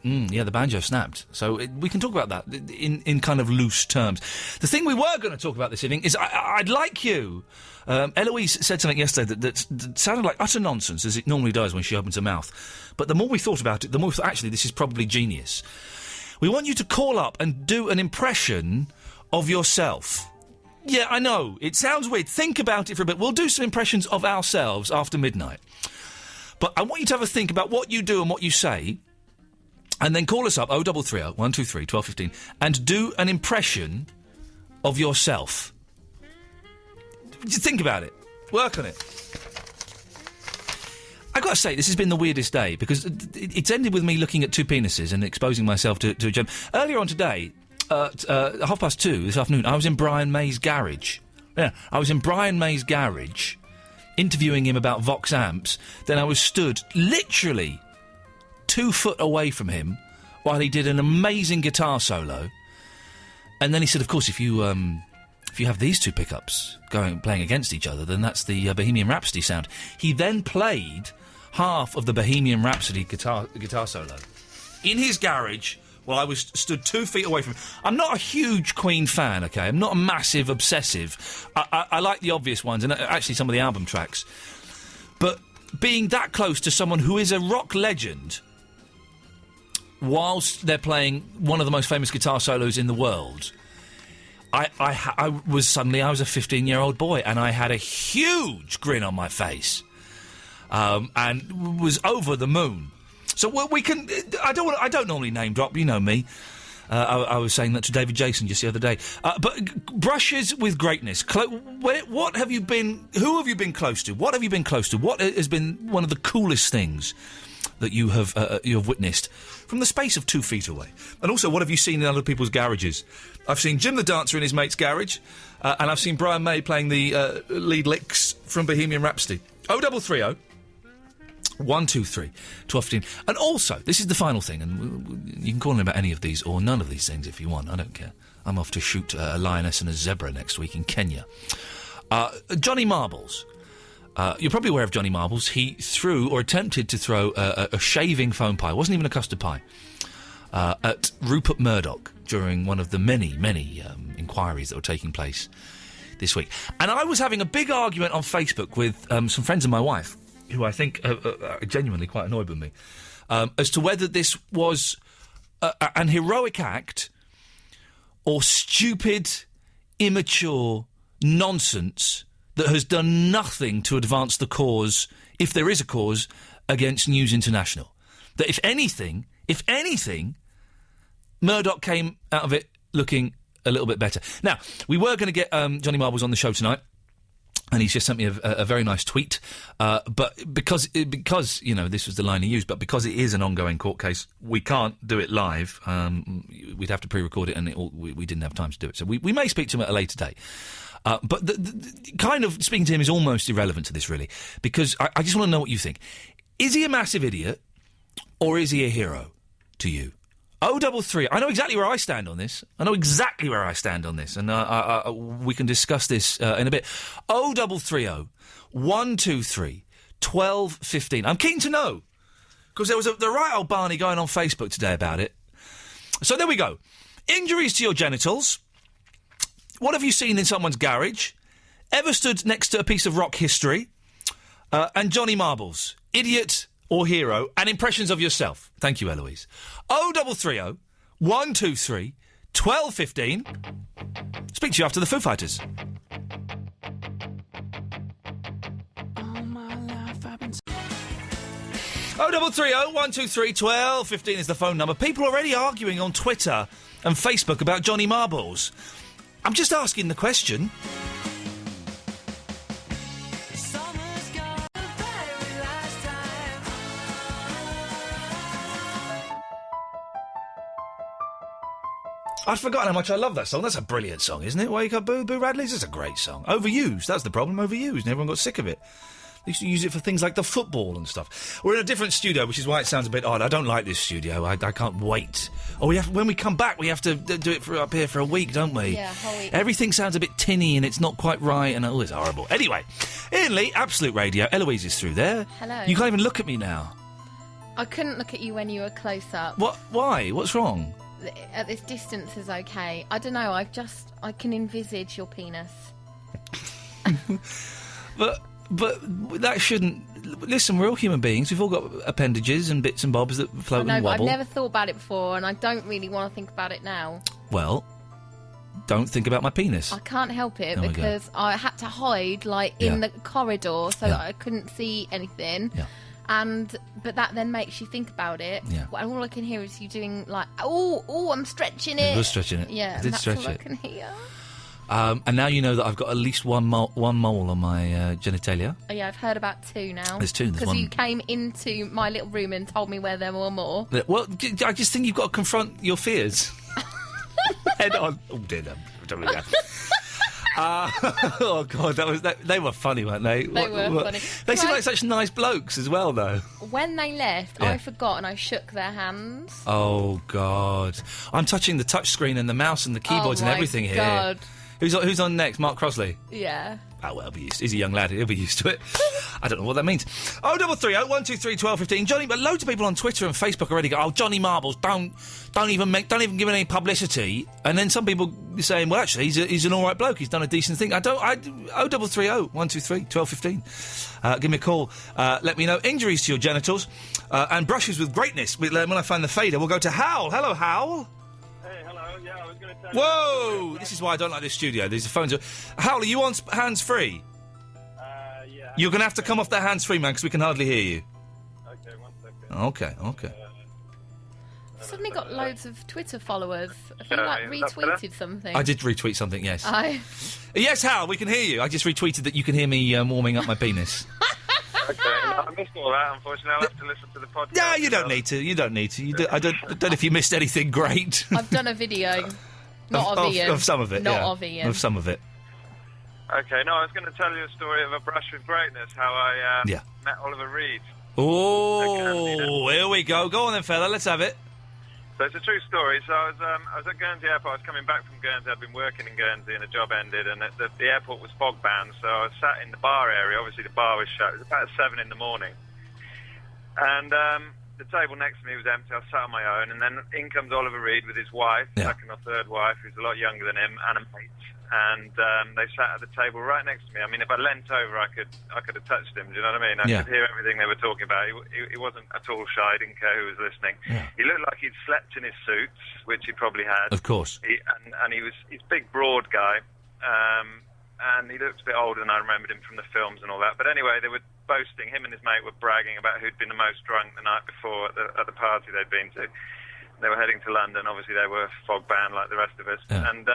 the banjo snapped. So we can talk about that in kind of loose terms. The thing we were going to talk about this evening is I'd like you... Eloise said something yesterday that sounded like utter nonsense, as it normally does when she opens her mouth. But the more we thought about it, the more we thought, actually, this is probably genius. We want you to call up and do an impression of yourself. Yeah, I know. It sounds weird. Think about it for a bit. We'll do some impressions of ourselves after midnight. But I want you to have a think about what you do and what you say, and then call us up, 0330 123 1215, and do an impression of yourself. Just think about it. Work on it. I've got to say, this has been the weirdest day, because it's ended with me looking at two penises and exposing myself to a gem. Earlier on today, at 2:30 this afternoon, I was in Brian May's garage. Yeah, I was in Brian May's garage, interviewing him about Vox amps. Then I was stood literally 2 foot away from him while he did an amazing guitar solo. And then he said, of course, if you have these two pickups playing against each other, then that's the Bohemian Rhapsody sound. He then played half of the Bohemian Rhapsody guitar solo in his garage while I was stood 2 feet away from him. I'm not a huge Queen fan, okay? I'm not a massive obsessive. I like the obvious ones, and actually some of the album tracks. But being that close to someone who is a rock legend whilst they're playing one of the most famous guitar solos in the world... I was a 15-year-old boy, and I had a huge grin on my face, and was over the moon. So we can. I don't normally name drop. You know me. I was saying that to David Jason just the other day. But brushes with greatness. What have you been? Who have you been close to? What have you been close to? What has been one of the coolest things that you have witnessed from the space of 2 feet away? And also, what have you seen in other people's garages? I've seen Jim the Dancer in his mate's garage, and I've seen Brian May playing the lead licks from Bohemian Rhapsody. 0330 123 1215. And also, this is the final thing, and you can call in about any of these or none of these things if you want. I don't care. I'm off to shoot a lioness and a zebra next week in Kenya. Johnny Marbles. You're probably aware of Johnny Marbles. He threw, or attempted to throw, a shaving foam pie. It wasn't even a custard pie. At Rupert Murdoch during one of the many inquiries that were taking place this week. And I was having a big argument on Facebook with some friends of my wife, who I think are genuinely quite annoyed with me, as to whether this was an heroic act or stupid, immature nonsense that has done nothing to advance the cause, if there is a cause, against News International. That if anything, Murdoch came out of it looking a little bit better. Now, we were going to get Johnny Marbles on the show tonight, and he's just sent me a very nice tweet. But because you know, this was the line he used, but because it is an ongoing court case, we can't do it live. We'd have to pre-record it, and we didn't have time to do it. So we may speak to him at a later date. But the kind of speaking to him is almost irrelevant to this, really, because I just want to know what you think. Is he a massive idiot, or is he a hero to you? 03. I know exactly where I stand on this. And we can discuss this in a bit. 0330 123 1215. I'm keen to know, because there was the right old Barney going on Facebook today about it. So there we go. Injuries to your genitals. What have you seen in someone's garage? Ever stood next to a piece of rock history? And Johnny Marbles. Idiot or hero, and impressions of yourself. Thank you, Eloise. 0330 123 1215. Speak to you after the Foo Fighters. All my life I've been 0330 123 1215 is the phone number. People are already arguing on Twitter and Facebook about Johnny Marbles. I'm just asking the question. I'd forgotten how much I love that song. That's a brilliant song, isn't it? Wake Up Boo Boo Radleys. It's a great song. Overused. That's the problem. Overused. And everyone got sick of it. They used to use it for things like the football and stuff. We're in a different studio, which is why it sounds a bit odd. I don't like this studio. I can't wait. Oh, when we come back, we have to do it up here for a week, don't we? Yeah, a whole week. Everything sounds a bit tinny and it's not quite right, and it's horrible. Anyway, Iain Lee, Absolute Radio. Eloise is through there. Hello. You can't even look at me now. I couldn't look at you when you were close up. What? Why? What's wrong? At this distance is okay. I don't know. I can envisage your penis. But that shouldn't. Listen, we're all human beings. We've all got appendages and bits and bobs that float and wobble. I've never thought about it before, and I don't really want to think about it now. Well, don't think about my penis. I can't help it There we because I had to hide, in the corridor, so that I couldn't see anything. Yeah. But that then makes you think about it. Yeah. And all I can hear is you doing I'm stretching it. I was stretching it. Yeah, I did that's stretch all I it. can hear. And now you know that I've got at least one mole on my genitalia. Oh, yeah, I've heard about 2 now. There's 2. There's Because one. you came into my little room and told me where there were more. Well, I just think you've got to confront your fears. Head on. Oh dear, don't do that. Oh God, they were funny, weren't they? They were funny. They seem like such nice blokes as well, though. When they left, Yeah. I forgot and I shook their hands. Oh God, I'm touching the touch screen and the mouse and the keyboards and my everything here. God. Who's on next? Mark Crosley. Yeah. Oh, well, he's a young lad. He'll be used to it. I don't know what that means. 0330 123 1215. Johnny, but loads of people on Twitter and Facebook already go, Johnny Marbles, don't even give it any publicity. And then some people saying, well, actually, he's an all right bloke. He's done a decent thing. 0330 123 1215. Give me a call. Let me know injuries to your genitals and brushes with greatness. When I find the fader, we'll go to Hal. Hello, Hal. Whoa! This is why I don't like this studio. These phones are... Hal, are you on hands-free? Yeah. You're going to have to come off that hands-free, man, because we can hardly hear you. Okay, 1 second. Okay. I've suddenly got loads of Twitter followers. Have you, retweeted something? I did retweet something, yes. Yes, Hal, we can hear you. I just retweeted that you can hear me warming up my penis. Okay, I missed all that, unfortunately. I'll have to listen to the podcast. Yeah, you don't need to. I don't know if you missed anything great. I've done a video. Not of Ian. Of some of it, Not yeah. of Ian. Of some of it. Okay, no, I was going to tell you a story of a brush with greatness, how I met Oliver Reed. Oh, here we go. Go on then, fella. Let's have it. So it's a true story. So I was at Guernsey Airport. I was coming back from Guernsey. I'd been working in Guernsey and a job ended, and the airport was fog bound. So I was sat in the bar area. Obviously, the bar was shut. It was about 7 in the morning, and the table next to me was empty. I was sat on my own, and then in comes Oliver Reed with his wife, second or third wife, who's a lot younger than him, and a mate. And they sat at the table right next to me. I mean, if I leant over, I could have touched him. Do you know what I mean? I could hear everything they were talking about. He wasn't at all shy. He didn't care who was listening. Yeah. He looked like he'd slept in his suits, which he probably had. Of course. He's a big, broad guy. And he looked a bit older than I remembered him from the films and all that. But anyway, they were boasting. Him and his mate were bragging about who'd been the most drunk the night before at the party they'd been to. They were heading to London. Obviously, they were fog bound like the rest of us. Yeah. And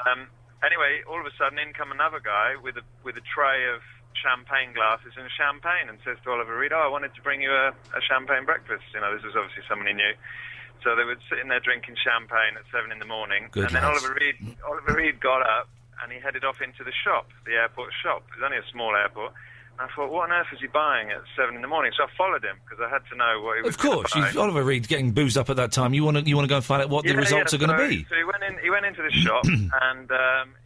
anyway, all of a sudden, in come another guy with a tray of champagne glasses and champagne, and says to Oliver Reed, "Oh, I wanted to bring you a champagne breakfast." You know, this was obviously someone he knew. So they were sitting there drinking champagne at 7 in the morning. Good and then lads. Oliver Reed got up and he headed off into the shop, the airport shop. It was only a small airport. And I thought, what on earth is he buying at 7 in the morning? So I followed him because I had to know what he was. Of course, buy. Oliver Reed getting boozed up at that time. You want to go and find out what the results are going to be. So he went into the shop and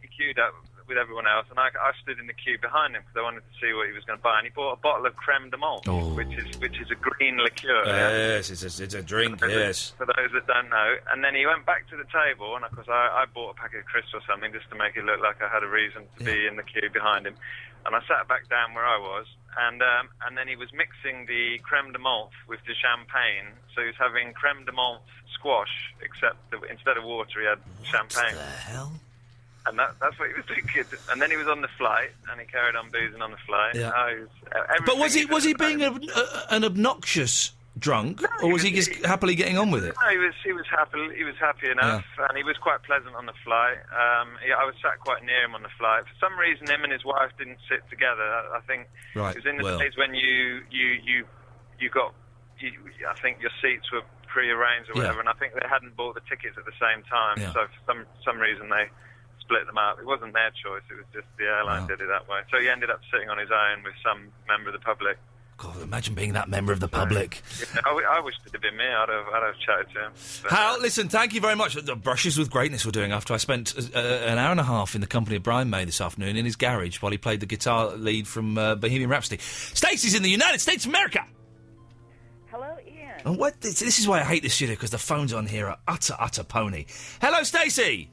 he queued up with everyone else, and I stood in the queue behind him because I wanted to see what he was going to buy. And he bought a bottle of creme de menthe, which is a green liqueur. Yes, it's a drink. Yes. For those that don't know, and then he went back to the table, and of course I bought a packet of crisps or something just to make it look like I had a reason to be in the queue behind him. And I sat back down where I was, and then he was mixing the creme de menthe with the champagne. So he was having creme de menthe squash, except that instead of water, he had champagne. What the hell? And that's what he was drinking. And then he was on the flight, and he carried on boozing on the flight. Yeah. But was he being an obnoxious drunk, or was he just happily getting on with it? No, he was happy enough, and he was quite pleasant on the flight. I was sat quite near him on the flight. For some reason, him and his wife didn't sit together. I think it was in the days when I think your seats were pre-arranged or whatever, and I think they hadn't bought the tickets at the same time. Yeah. So for some reason they split them up. It wasn't their choice. It was just the airline did it that way. So he ended up sitting on his own with some member of the public. God, imagine being that member of the public. Yeah, I wish it had been me. I'd have chatted to him. But, Hal, listen, thank you very much. The Brushes with Greatness we're doing after I spent an hour and a half in the company of Brian May this afternoon in his garage while he played the guitar lead from Bohemian Rhapsody. Stacey's in the United States of America. Hello, Ian. And what? This is why I hate this studio, because the phones on here are utter pony. Hello, Stacey.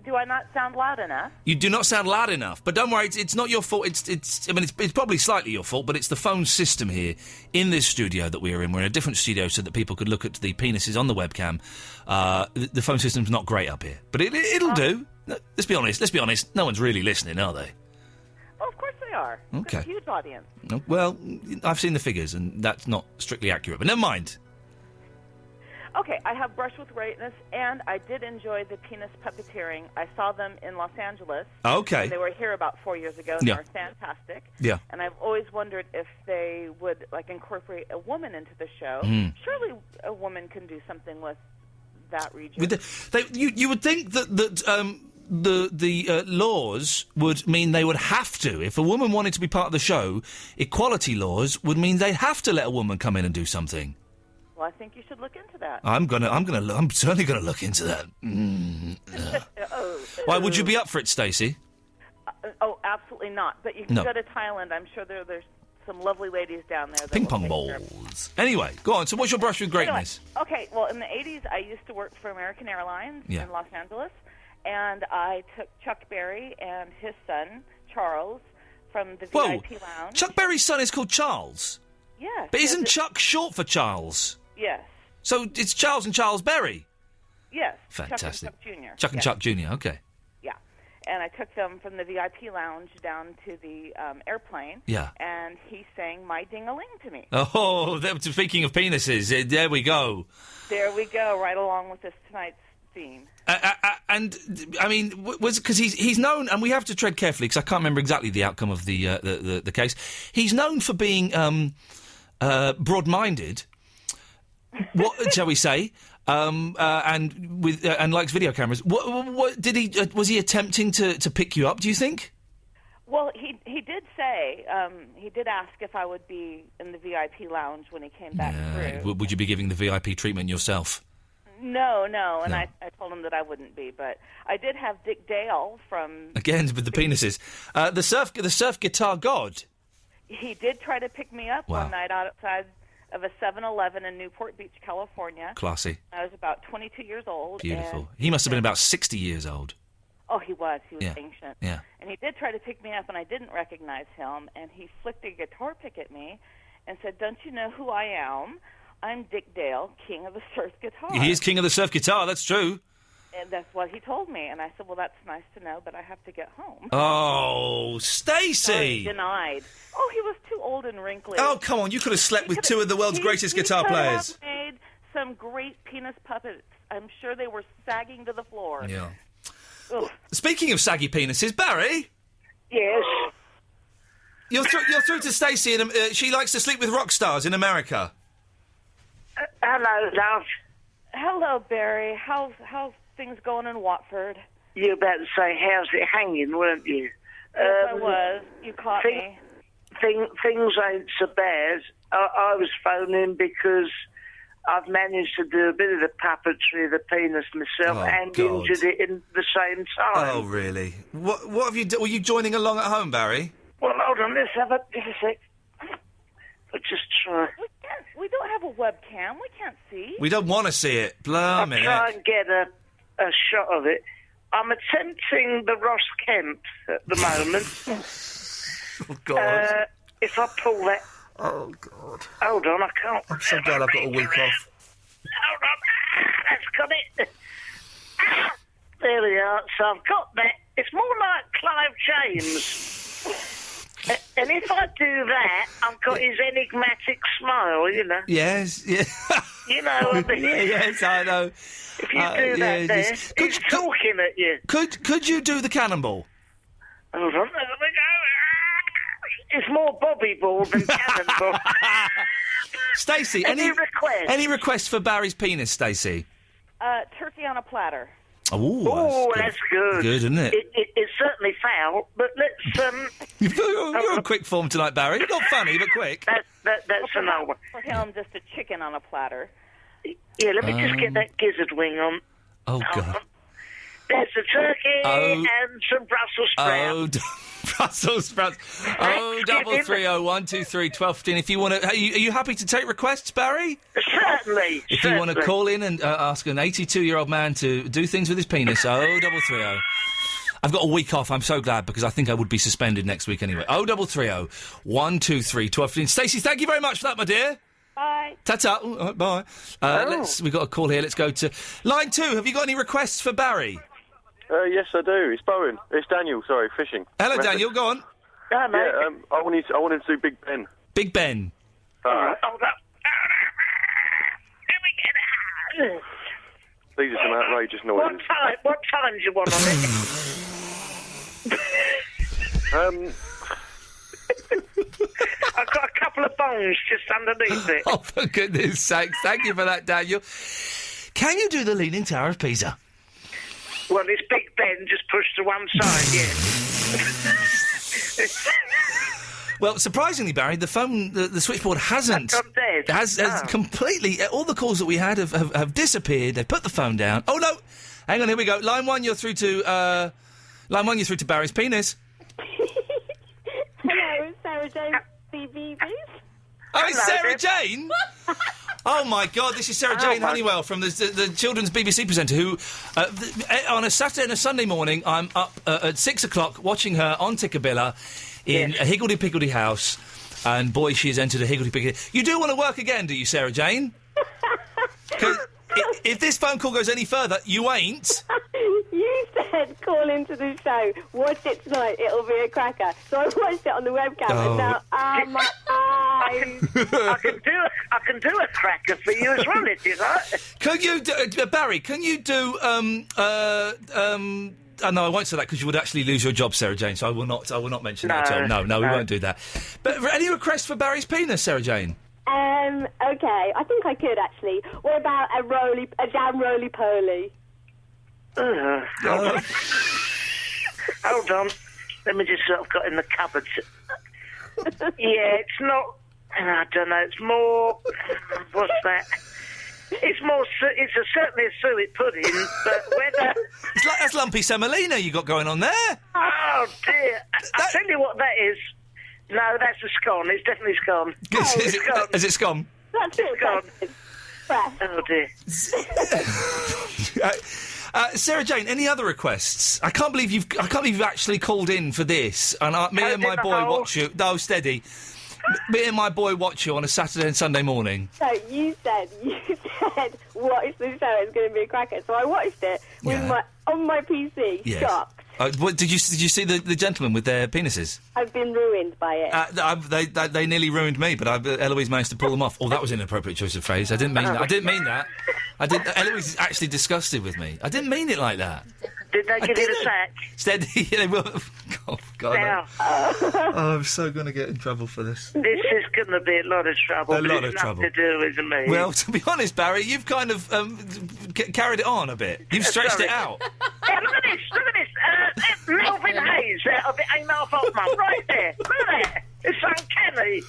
Do I not sound loud enough? You do not sound loud enough, but don't worry, it's not your fault. It's probably slightly your fault, but it's the phone system here in this studio that we are in. We're in a different studio so that people could look at the penises on the webcam. The phone system's not great up here, but it'll do. No, let's be honest. No one's really listening, are they? Oh, of course they are. Okay. It's a huge audience. No, well, I've seen the figures, and that's not strictly accurate. But never mind. Okay, I have Brush with Greatness, and I did enjoy the penis puppeteering. I saw them in Los Angeles. Okay. They were here about 4 years ago, and Yeah. they were fantastic. Yeah. And I've always wondered if they would, incorporate a woman into the show. Mm. Surely a woman can do something with that region. You would think that the laws would mean they would have to. If a woman wanted to be part of the show, equality laws would mean they'd have to let a woman come in and do something. Well, I think you should look into that. I'm certainly gonna look into that. Why would you be up for it, Stacey? Absolutely not. But you can No. go to Thailand. I'm sure there's some lovely ladies down there. That Ping will pong take care of balls. Anyway, go on. So, what's your brush with greatness? Anyway, okay, well, in the 80s, I used to work for American Airlines Yeah. in Los Angeles, and I took Chuck Berry and his son, Charles, from the Whoa, VIP lounge. Chuck Berry's son is called Charles. Yes. But isn't Chuck short for Charles? Yes. So it's Charles and Charles Berry. Yes. Fantastic. Chuck and Chuck Jr. Chuck and Yes. Chuck Jr. Okay. Yeah. And I took them from the VIP lounge down to the airplane. Yeah. And he sang My Ding-a-Ling to me. Oh, speaking of penises, there we go. There we go, right along with this tonight's theme. And I mean, was because he's known, and we have to tread carefully because I can't remember exactly the outcome of the case. He's known for being broad-minded. What shall we say? And likes video cameras. What did he? Was he attempting to pick you up? Do you think? Well, he did say he did ask if I would be in the VIP lounge when he came back through. Would you be giving the VIP treatment yourself? No, and I told him that I wouldn't be, but I did have Dick Dale from Again with the penises, the surf guitar god. He did try to pick me up Wow. one night outside of a 7-Eleven in Newport Beach, California. Classy. I was about 22 years old. Beautiful. And He must have been about 60 years old. Oh, he was. He was Yeah. ancient. Yeah. And he did try to pick me up, and I didn't recognize him. And he flicked a guitar pick at me and said, "Don't you know who I am? I'm Dick Dale, king of the surf guitar." He is king of the surf guitar. That's true. And that's what he told me. And I said, "Well, that's nice to know, but I have to get home." Oh, So Stacey! he denied. Oh, he was too old and wrinkly. Oh, come on! You could have slept with two of the world's greatest guitar players. He could have made some great penis puppets. I'm sure they were sagging to the floor. Yeah. Ugh. Speaking of saggy penises, Barry. Yes. You're through to Stacey, and she likes to sleep with rock stars in America. Hello, love. Hello, Barry. How's things going in Watford? You were about to say, how's it hanging, weren't you? Yes, I was. You caught me. Things ain't so bad. I was phoning because I've managed to do a bit of the puppetry of the penis myself and God. injured it in the same time. Oh, really? What have you done? Were you joining along at home, Barry? Well, hold on, let's have a sec. Let's just try. We don't have a webcam. We can't see. We don't want to see it. I'll Blimey. try and get a shot of it. I'm attempting the Ross Kemp at the moment. Oh, God. If I pull that... Oh, God. Hold on, I can't... I'm so glad I've got a week off. Hold on. That's got it. There we are. So I've got that. It's more like Clive James. And if I do that, I've got his enigmatic smile, you know. Yes, yeah. You know what I mean? Yes, I know. If you do that there, he's talking at you. Could you do the cannonball? Hold on, there we go. It's more Bobby Ball than Cannonball. Stacey, any requests for Barry's penis, Stacey? Turkey on a platter. Oh, that's good. Good, isn't it? It's certainly foul, but let's... You're on quick form tonight, Barry. Not funny, but quick. That's another one. For him, just a chicken on a platter. Yeah, let me just get that gizzard wing on. Oh, God. There's the turkey and some Brussels sprouts. Brussels sprouts. 0330 123 1215. If you want to, are you happy to take requests, Barry? Certainly. If you want to call in and ask an 82-year-old man to do things with his penis, 0330. I've got a week off. I'm so glad because I think I would be suspended next week anyway. 0330 123 1215. Stacey, thank you very much for that, my dear. Bye. Ta-ta. All right, bye. We've got a call here. Let's go to line 2. Have you got any requests for Barry? Yes, I do. It's Bowen. It's Daniel. Sorry, fishing. Hello, Daniel. Go on. Yeah, mate. Yeah, I wanted to do Big Ben. Big Ben. All right. Hold up. These are some outrageous noises. What time do you want on it? I've got a couple of bones just underneath it. Oh, for goodness sakes. Thank you for that, Daniel. Can you do the Leaning Tower of Pisa? Well, it's Big Ben, just pushed to one side, yes. Well, surprisingly, Barry, the phone, the switchboard hasn't. Has completely. All the calls that we had have disappeared. They've put the phone down. Oh no! Hang on, here we go. Line 1, you're through to. Line 1, you're through to Barry's penis. Hello, it's Sarah Jane. TV, please. Oh, it's Sarah Jane. Oh my God! This is Sarah Jane Honeywell from the children's BBC presenter who, on a Saturday and a Sunday morning, I'm up at 6 o'clock watching her on Tickabilla in a higgledy-piggledy house, and boy, she has entered a higgledy-piggledy. You do want to work again, do you, Sarah Jane? If this phone call goes any further, you ain't. You said call into the show, watch it tonight, it'll be a cracker. So I watched it on the webcam, and now, my eyes. I can do a cracker for you as well, if you like. Can you, Barry? Can you do? No, I won't say that because you would actually lose your job, Sarah Jane. So I will not mention that at all. No, we won't do that. But any requests for Barry's penis, Sarah Jane? Okay, I think I could actually. What about a jam roly-poly? Hold on. Let me just sort of got in the cupboard. Yeah, it's not. I don't know. It's more. What's that? It's more. It's certainly a suet pudding, but whether that's lumpy semolina you got going on there. Oh dear! I'll tell you what that is. No, that's a scone. It's definitely scone. Is it scone? That's it. Scone. Oh dear. Sarah Jane, any other requests? I can't believe you've actually called in for this. And me and my boy watch you. No, steady. Me and my boy watch you on a Saturday and Sunday morning. So you said watch the show. It's going to be a cracker. So I watched it on my PC. Yes. Shocked. Did you see the gentlemen with their penises? I've been ruined by it. They nearly ruined me, but Eloise managed to pull them off. Oh, that was an inapproproate choice of phrase. I didn't mean that. Eloise is actually disgusted with me. I didn't mean it like that. Did they give you the sack? Steady. They will. Oh, God. Now. I'm so going to get in trouble for this. This is going to be a lot of trouble. A lot of trouble. To do, isn't it? Well, to be honest, Barry, you've kind of carried it on a bit. You've stretched it out. Yeah, look at this. Melvin Hayes out of the Ain't Half Off Mum. Right there. Look at that. It's uncanny.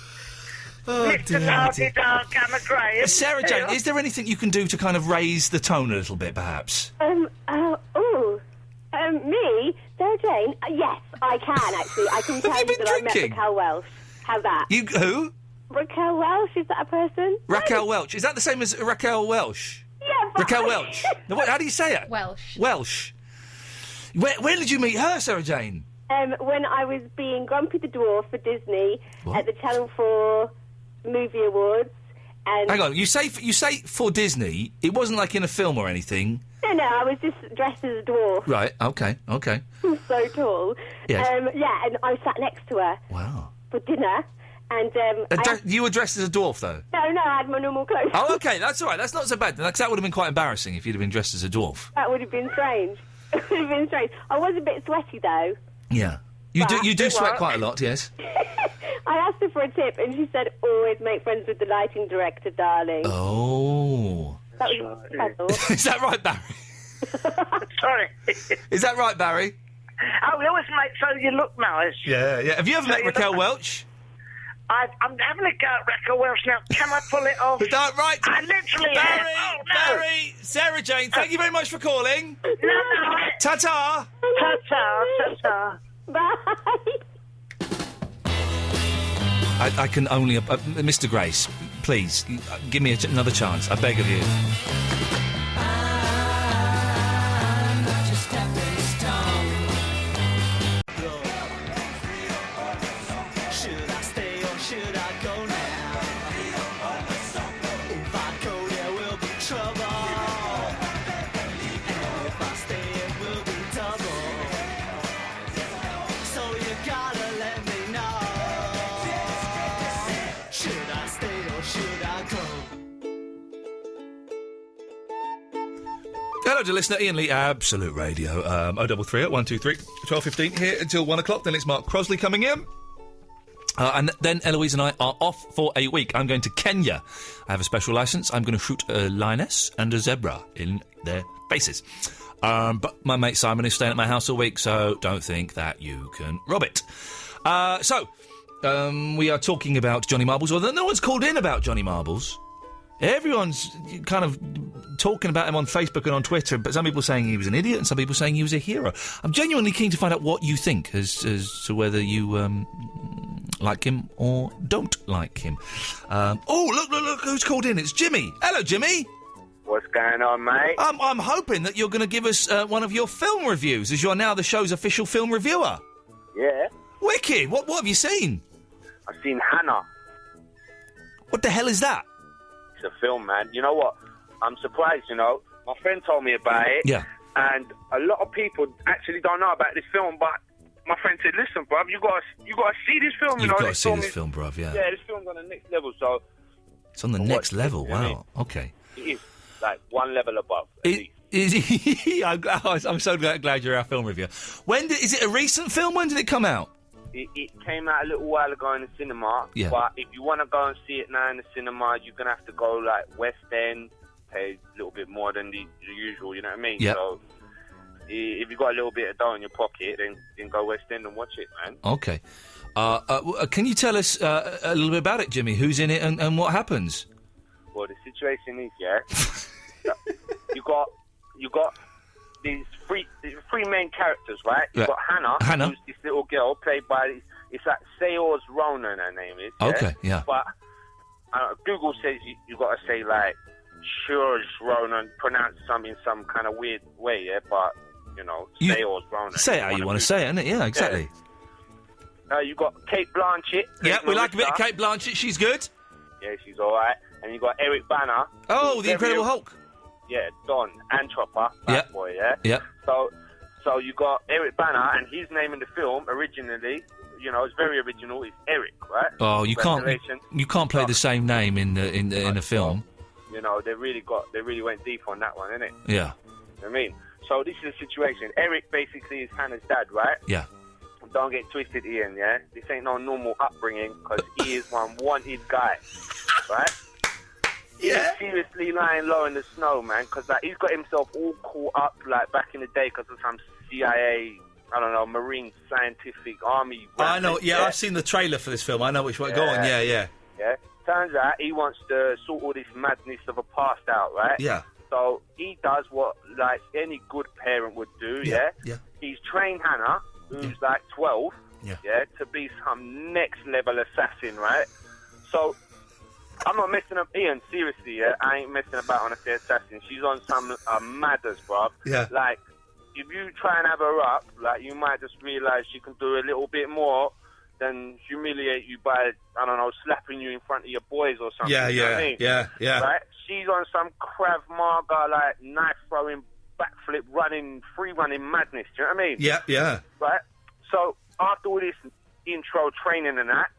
Oh, Mr. Darky Dark, Anna Graham. Sarah Jane, is there anything you can do to kind of raise the tone a little bit, perhaps? Me? Sarah Jane? Yes, I can, actually. I can tell you that I met Raquel Welch. How's that? You who? Raquel Welch, is that a person? Raquel Welch. Is that the same as Raquel Welch? Yeah, Raquel Welch. How do you say it? Welsh. Welsh. When did you meet her, Sarah Jane? When I was being Grumpy the Dwarf for Disney at the Channel 4 Movie Awards. And hang on, you say for Disney. It wasn't like in a film or anything. No, I was just dressed as a dwarf. Right. Okay. So tall. Yes. And I sat next to her. Wow. For dinner. And you were dressed as a dwarf, though? No, I had my normal clothes. Oh, okay, that's all right. That's not so bad. Because that would have been quite embarrassing if you'd have been dressed as a dwarf. That would have been strange. It would have been strange. I was a bit sweaty, though. Yeah. You do sweat quite a lot, yes. I asked her for a tip, and she said, always make friends with the lighting director, darling. Oh. That was puzzle. Is that right, Barry? Sorry. Is that right, Barry? Oh, we always make so you look nice. Yeah, yeah. Have you ever met Raquel Welch? I'm having a go at Raquel Welch now. Can I pull it off? Right. I literally Barry, have. Oh, no. Barry, Sarah Jane, thank you very much for calling. No. Ta-ta. Ta-ta. Ta-ta. Bye. I can only... Mr. Grace, please, give me another chance. I beg of you. Hello, dear listener. Iain Lee, Absolute Radio. 0330 123 1215 here until 1 o'clock. Then it's Mark Crosley coming in. And then Eloise and I are off for a week. I'm going to Kenya. I have a special licence. I'm going to shoot a lioness and a zebra in their faces. But my mate Simon is staying at my house all week, so don't think that you can rob it. We are talking about Johnny Marbles, although no one's called in about Johnny Marbles. Everyone's kind of talking about him on Facebook and on Twitter, but some people saying he was an idiot and some people saying he was a hero. I'm genuinely keen to find out what you think as to whether you like him or don't like him. Look, who's called in? It's Jimmy. Hello, Jimmy. What's going on, mate? I'm hoping that you're going to give us one of your film reviews, as you're now the show's official film reviewer. Yeah. Wicked. What have you seen? I've seen Hannah. What the hell is that? It's a film, man. You know what? I'm surprised, you know. My friend told me about it. Yeah. And a lot of people actually don't know about this film, but my friend said, listen, bruv, you got to see this film, you know. You've got to see this film, bruv, yeah. Yeah, this film's on the next level, so... It's on the next level, wow. Okay. It is, like, one level above, at least. I'm so glad you're our film reviewer. Is it a recent film? When did it come out? It came out a little while ago in the cinema, Yeah. but if you want to go and see it now in the cinema, you're going to have to go, like, West End, pay a little bit more than the usual, you know what I mean? Yeah. So, if you've got a little bit of dough in your pocket, then go West End and watch it, man. Okay. Can you tell us a little bit about it, Jimmy? Who's in it and what happens? Well, the situation is, yeah, you got these three main characters, right? You've got Hannah, who's this little girl played by, it's like Sayors Ronan, her name is. Yeah? Okay, yeah. But Google says you got to say, like, Sayors Ronan, pronounce some in some kind of weird way, yeah? But, you know, Sayors Ronan. Say it how you want to say it, innit? Yeah, exactly. Yeah. You got Kate Blanchett. Yeah, we like a bit of Kate Blanchett. She's good. Yeah, she's all right. And you got Eric Bana. Oh, the Incredible Hulk. Yeah, Don and Chopper. Yeah. Boy, yeah. Yeah. So you got Eric Bana, and his name in the film originally, you know, it's very original. It's Eric, right? Oh, you can't play the same name in a film. You know, they really went deep on that one, innit? Yeah. You know what I mean? So this is the situation. Eric basically is Hannah's dad, right? Yeah. Don't get twisted, Ian, yeah? This ain't no normal upbringing, because he is one wanted guy, right? Yeah. He's seriously lying low in the snow, man, because like, he's got himself all caught up, like, back in the day because of some CIA, I don't know, Marine Scientific Army... I know, yeah, I've seen the trailer for this film. I know which one. Go on, yeah. Yeah. Turns out he wants to sort all this madness of a past out, right? Yeah. So he does what, like, any good parent would do, yeah? He's trained Hannah, who's like 12, to be some next-level assassin, right? So... I'm not messing up, Ian, seriously, yeah? I ain't messing about on a fair assassin. She's on some matters, bruv. Yeah. Like, if you try and have her up, like, you might just realise she can do a little bit more than humiliate you by, I don't know, slapping you in front of your boys or something. Yeah, you know what I mean? yeah. Right? She's on some Krav Maga, like, knife-throwing, backflip, free-running madness, do you know what I mean? Yeah. Right? So, after all this intro training and that,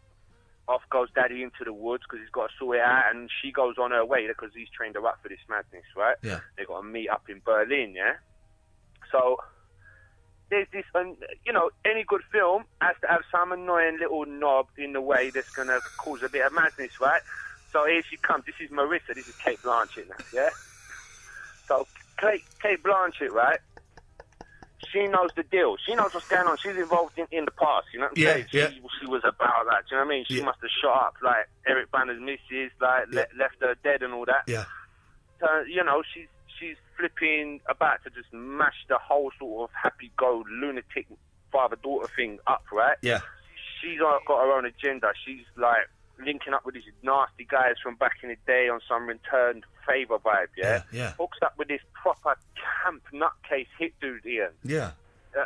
off goes Daddy into the woods because he's got to sort it out, and she goes on her way because he's trained her up for this madness, right? Yeah. They got to meet up in Berlin, yeah? So, there's this, you know, any good film has to have some annoying little knob in the way that's going to cause a bit of madness, right? So here she comes. This is Marissa. This is Kate Blanchett now, yeah? So, Kate Blanchett, right? she knows the deal. She knows what's going on. She's involved in the past, you know what I'm saying? She was about that, do you know what I mean? She must have shot up, like, Eric Banner's missus, like, left her dead and all that. Yeah. So, you know, she's flipping about to just mash the whole sort of happy-go lunatic father-daughter thing up, right? Yeah. She's got her own agenda. She's, like, linking up with these nasty guys from back in the day on some returned favour vibe, Yeah. Hooks up with this proper camp nutcase hit dude, Ian. Yeah.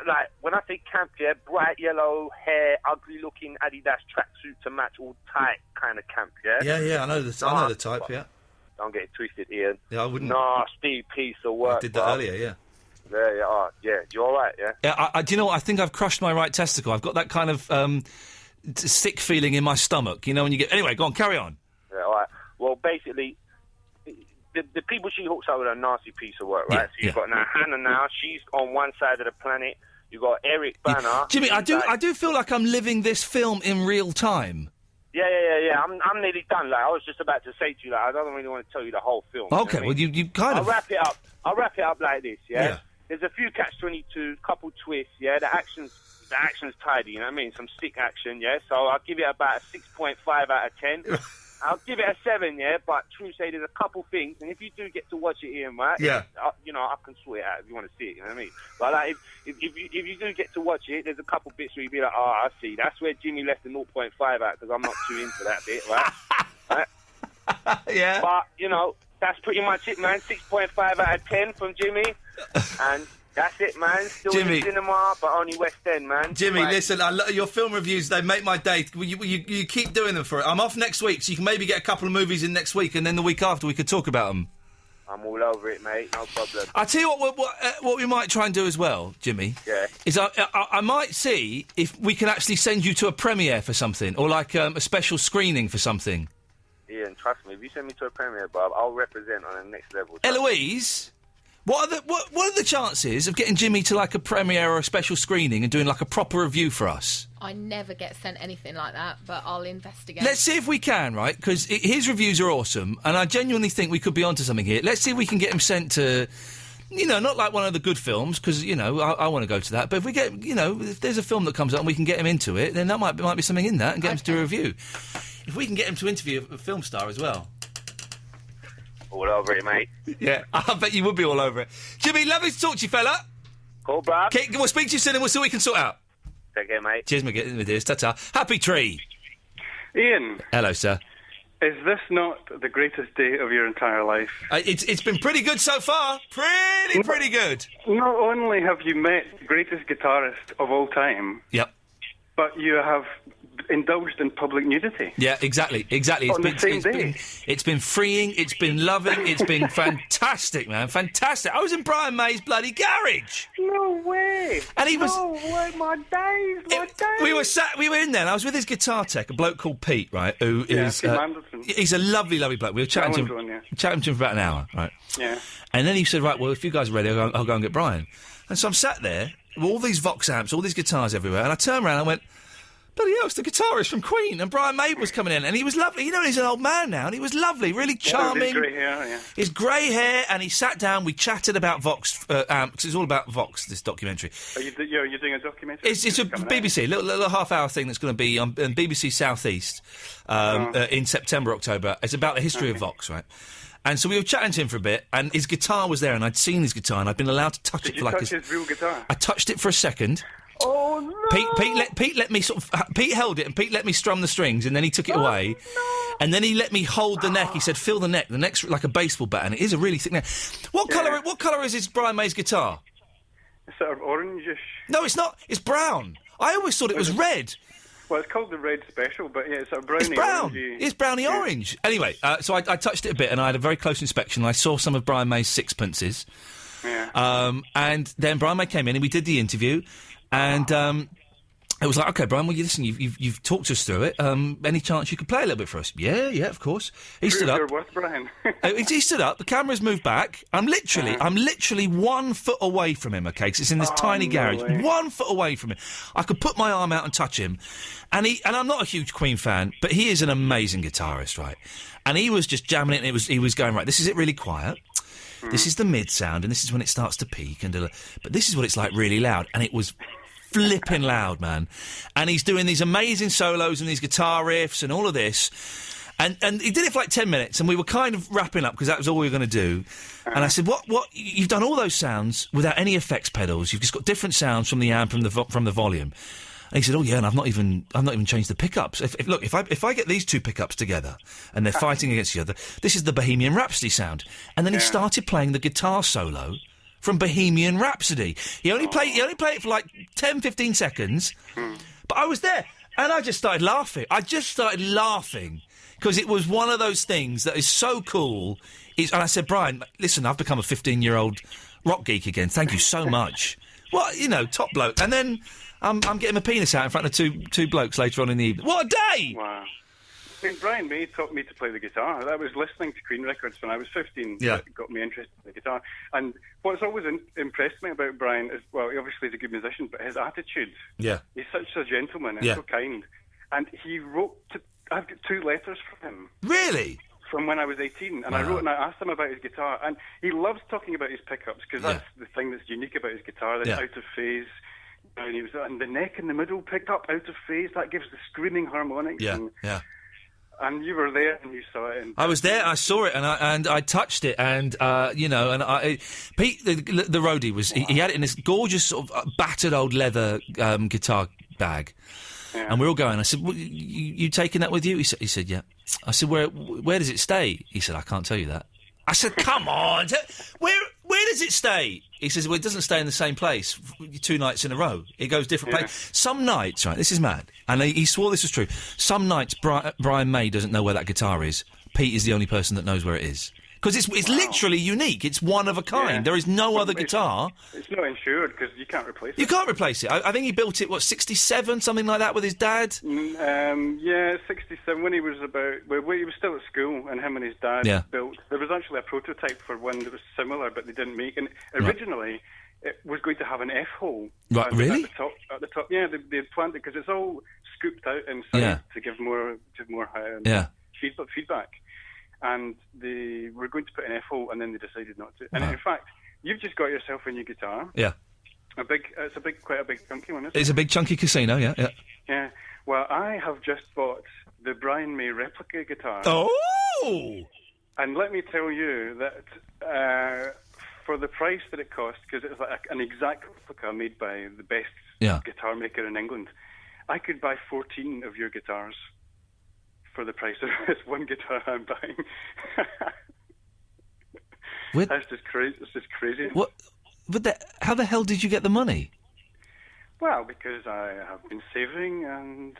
Like, when I say camp, bright yellow hair, ugly-looking Adidas tracksuit to match, all tight kind of camp, Yeah, I know the type, yeah. Don't get it twisted, Ian. Yeah, I wouldn't. Nasty piece of work. I did that earlier, yeah. Yeah, you all right, yeah? Yeah, do you know what? I think I've crushed my right testicle. I've got that kind of sick feeling in my stomach, you know, when you get... Anyway, go on, carry on. Yeah, all right. Well, basically, the people she hooks up with are a nasty piece of work, right? So you've got now Hannah now, she's on one side of the planet. You've got Eric Banner. Jimmy, I do feel like I'm living this film in real time. Yeah. I'm nearly done. Like, I was just about to say to you, like, I don't really want to tell you the whole film. Okay, well, you kind of... I'll wrap it up like this, yeah? There's a few catch-22, couple twists, yeah? The action's tidy, you know what I mean? Some sick action, yeah? So I'll give it about a 6.5 out of 10. I'll give it a 7, yeah? But true say there's a couple things, and if you do get to watch it, Ian, right? Yeah. You know, I can sort it out if you want to see it, you know what I mean? But like, if you do get to watch it, there's a couple bits where you'd be like, oh, I see. That's where Jimmy left the 0.5 out, because I'm not too into that bit, right? Right? Yeah. But, you know, that's pretty much it, man. 6.5 out of 10 from Jimmy. And that's it, man. Still Jimmy. in the cinema, but only West End, man. Jimmy, Right. listen, your film reviews, they make my day. You keep doing them for it. I'm off next week, so you can maybe get a couple of movies in next week, and then the week after we could talk about them. I'm all over it, mate. No problem. I tell you what we might try and do as well, Jimmy. Yeah. Is I might see if we can actually send you to a premiere for something, or like a special screening for something. Ian, trust me. If you send me to a premiere, Bob, I'll represent on the next level. Eloise, what are the chances of getting Jimmy to like a premiere or a special screening and doing like a proper review for us? I never get sent anything like that, but I'll investigate. Let's see if we can, right? Because his reviews are awesome, and I genuinely think we could be onto something here. Let's see if we can get him sent to, you know, not like one of the good films, because, you know, I want to go to that. But if we get, you know, if there's a film that comes up and we can get him into it, then that might be something in that, and get him to do a review. If we can get him to interview a film star as well. All over it, mate. Yeah, I bet you would be all over it. Jimmy, lovely to talk to you, fella. Cool, bruv. We'll speak to you soon and we'll see what we can sort out. Take care, mate. Cheers, my dears. Ta-ta. Happy Tree. Ian. Hello, sir. Is this not the greatest day of your entire life? It's been pretty good so far. Pretty good. Not only have you met the greatest guitarist of all time... Yep. ...but you have indulged in public nudity. Yeah, exactly. On the same day. It's been freeing, it's been loving, it's been fantastic, man. Fantastic. I was in Brian May's bloody garage. No way. And he was... No way, my days. We were in there, and I was with his guitar tech, a bloke called Pete, right, who is... Pete Mandelson. He's a lovely, lovely bloke. We were chatting to him for about an hour, right? Yeah. And then he said, right, well, if you guys are ready, I'll go and get Brian. And so I'm sat there with all these Vox amps, all these guitars everywhere, and I turned around and I went... Bloody hell, it's the guitarist from Queen, and Brian May was coming in, and he was lovely. You know, he's an old man now, and he was lovely, really charming. His grey hair, yeah. His grey hair, and he sat down, we chatted about Vox amp, because it's all about Vox, this documentary. Are you doing a documentary? It's a BBC, a little half-hour thing that's going to be on BBC South East in September, October. It's about the history of Vox, right? And so we were chatting to him for a bit, and his guitar was there, and I'd seen his guitar, and I'd been allowed to touch it for like... Did you touch his real guitar? I touched it for a second. Oh, no! Pete let me Pete held it, and Pete let me strum the strings, and then he took it away. No. And then he let me hold the neck. He said, feel the neck. The neck's like a baseball bat, and it is a really thick neck. What colour is his Brian May's guitar? It's sort of orangish. No, it's not. It's brown. I always thought it was red. Well, it's called the Red Special, but yeah, it's sort of browny. It's brown. Orangey. It's browny orange. Anyway, so I touched it a bit, and I had a very close inspection. I saw some of Brian May's sixpences. Yeah. And then Brian May came in, and we did the interview, and... it was like, OK, Brian, well, listen, you've talked us through it. Any chance you could play a little bit for us? Yeah, of course. He stood up. What, Brian? He stood up. The camera's moved back. I'm literally 1 foot away from him, OK? Because it's in this tiny garage. Way. 1 foot away from him. I could put my arm out and touch him. And I'm not a huge Queen fan, but he is an amazing guitarist, right? And he was just jamming it, and he was going, right, this is it really quiet. This is the mid sound, and this is when it starts to peak. But this is what it's like really loud, and it was flipping loud, man. And he's doing these amazing solos and these guitar riffs and all of this. And he did it for like 10 minutes, and we were kind of wrapping up because that was all we were going to do. And I said, "What? You've done all those sounds without any effects pedals. You've just got different sounds from the amp, from the volume." And he said, "Oh yeah, and I've not even changed the pickups. If I get these two pickups together and they're fighting against each other, this is the Bohemian Rhapsody sound." And then he started playing the guitar solo from Bohemian Rhapsody. He only played it for like 10, 15 seconds, but I was there and I just started laughing. Because it was one of those things that is so cool. And I said, "Brian, listen, I've become a 15-year-old rock geek again. Thank you so much." Well, top bloke. And then I'm getting my penis out in front of two blokes later on in the evening. What a day! Wow. I mean, Brian May taught me to play the guitar. I was listening to Queen records when I was 15. Yeah. That got me interested in the guitar. And what's always impressed me about Brian is, well, he obviously is a good musician, but his attitude. Yeah. He's such a gentleman and so kind. And he wrote I've got 2 letters from him. Really? From when I was 18. And I wrote and I asked him about his guitar. And he loves talking about his pickups, because that's the thing that's unique about his guitar. That's out of phase. And the neck in the middle picked up out of phase. That gives the screaming harmonics. Yeah. And you were there and you saw it. And I was there. I saw it, and I touched it, and Pete, the roadie, was he had it in this gorgeous sort of battered old leather guitar bag, and we're all going. I said, well, "You taking that with you?" He said, "Yeah." I said, "Where does it stay?" He said, "I can't tell you that." I said, "Come on, where does it stay?" He says, "Well, it doesn't stay in the same place 2 nights in a row. It goes different places. Some nights, right, this is mad, and he swore this was true, some nights Brian May doesn't know where that guitar is. Pete is the only person that knows where it is. Because it's literally unique. It's one of a kind. Yeah. There is no other guitar. It's not insured because you can't replace it. You can't replace it. I think he built it, 67, something like that, with his dad? 67, when he was he was still at school, and him and his dad built... There was actually a prototype for one that was similar, but they didn't make it. And originally, it was going to have an F-hole. Right, really? At the top, yeah, they planned it, because it's all scooped out inside to give more feedback. And they were going to put an F-hole, and then they decided not to. And in fact, you've just got yourself a new guitar. Yeah. It's quite a big chunky one, isn't it? It's a big chunky Casino, yeah. Yeah. Well, I have just bought the Brian May replica guitar. Oh! And let me tell you that for the price that it cost, because it's like an exact replica made by the best guitar maker in England, I could buy 14 of your guitars for the price of this one guitar I'm buying. That's just crazy. It's just crazy. What? But how the hell did you get the money? Well, because I have been saving, and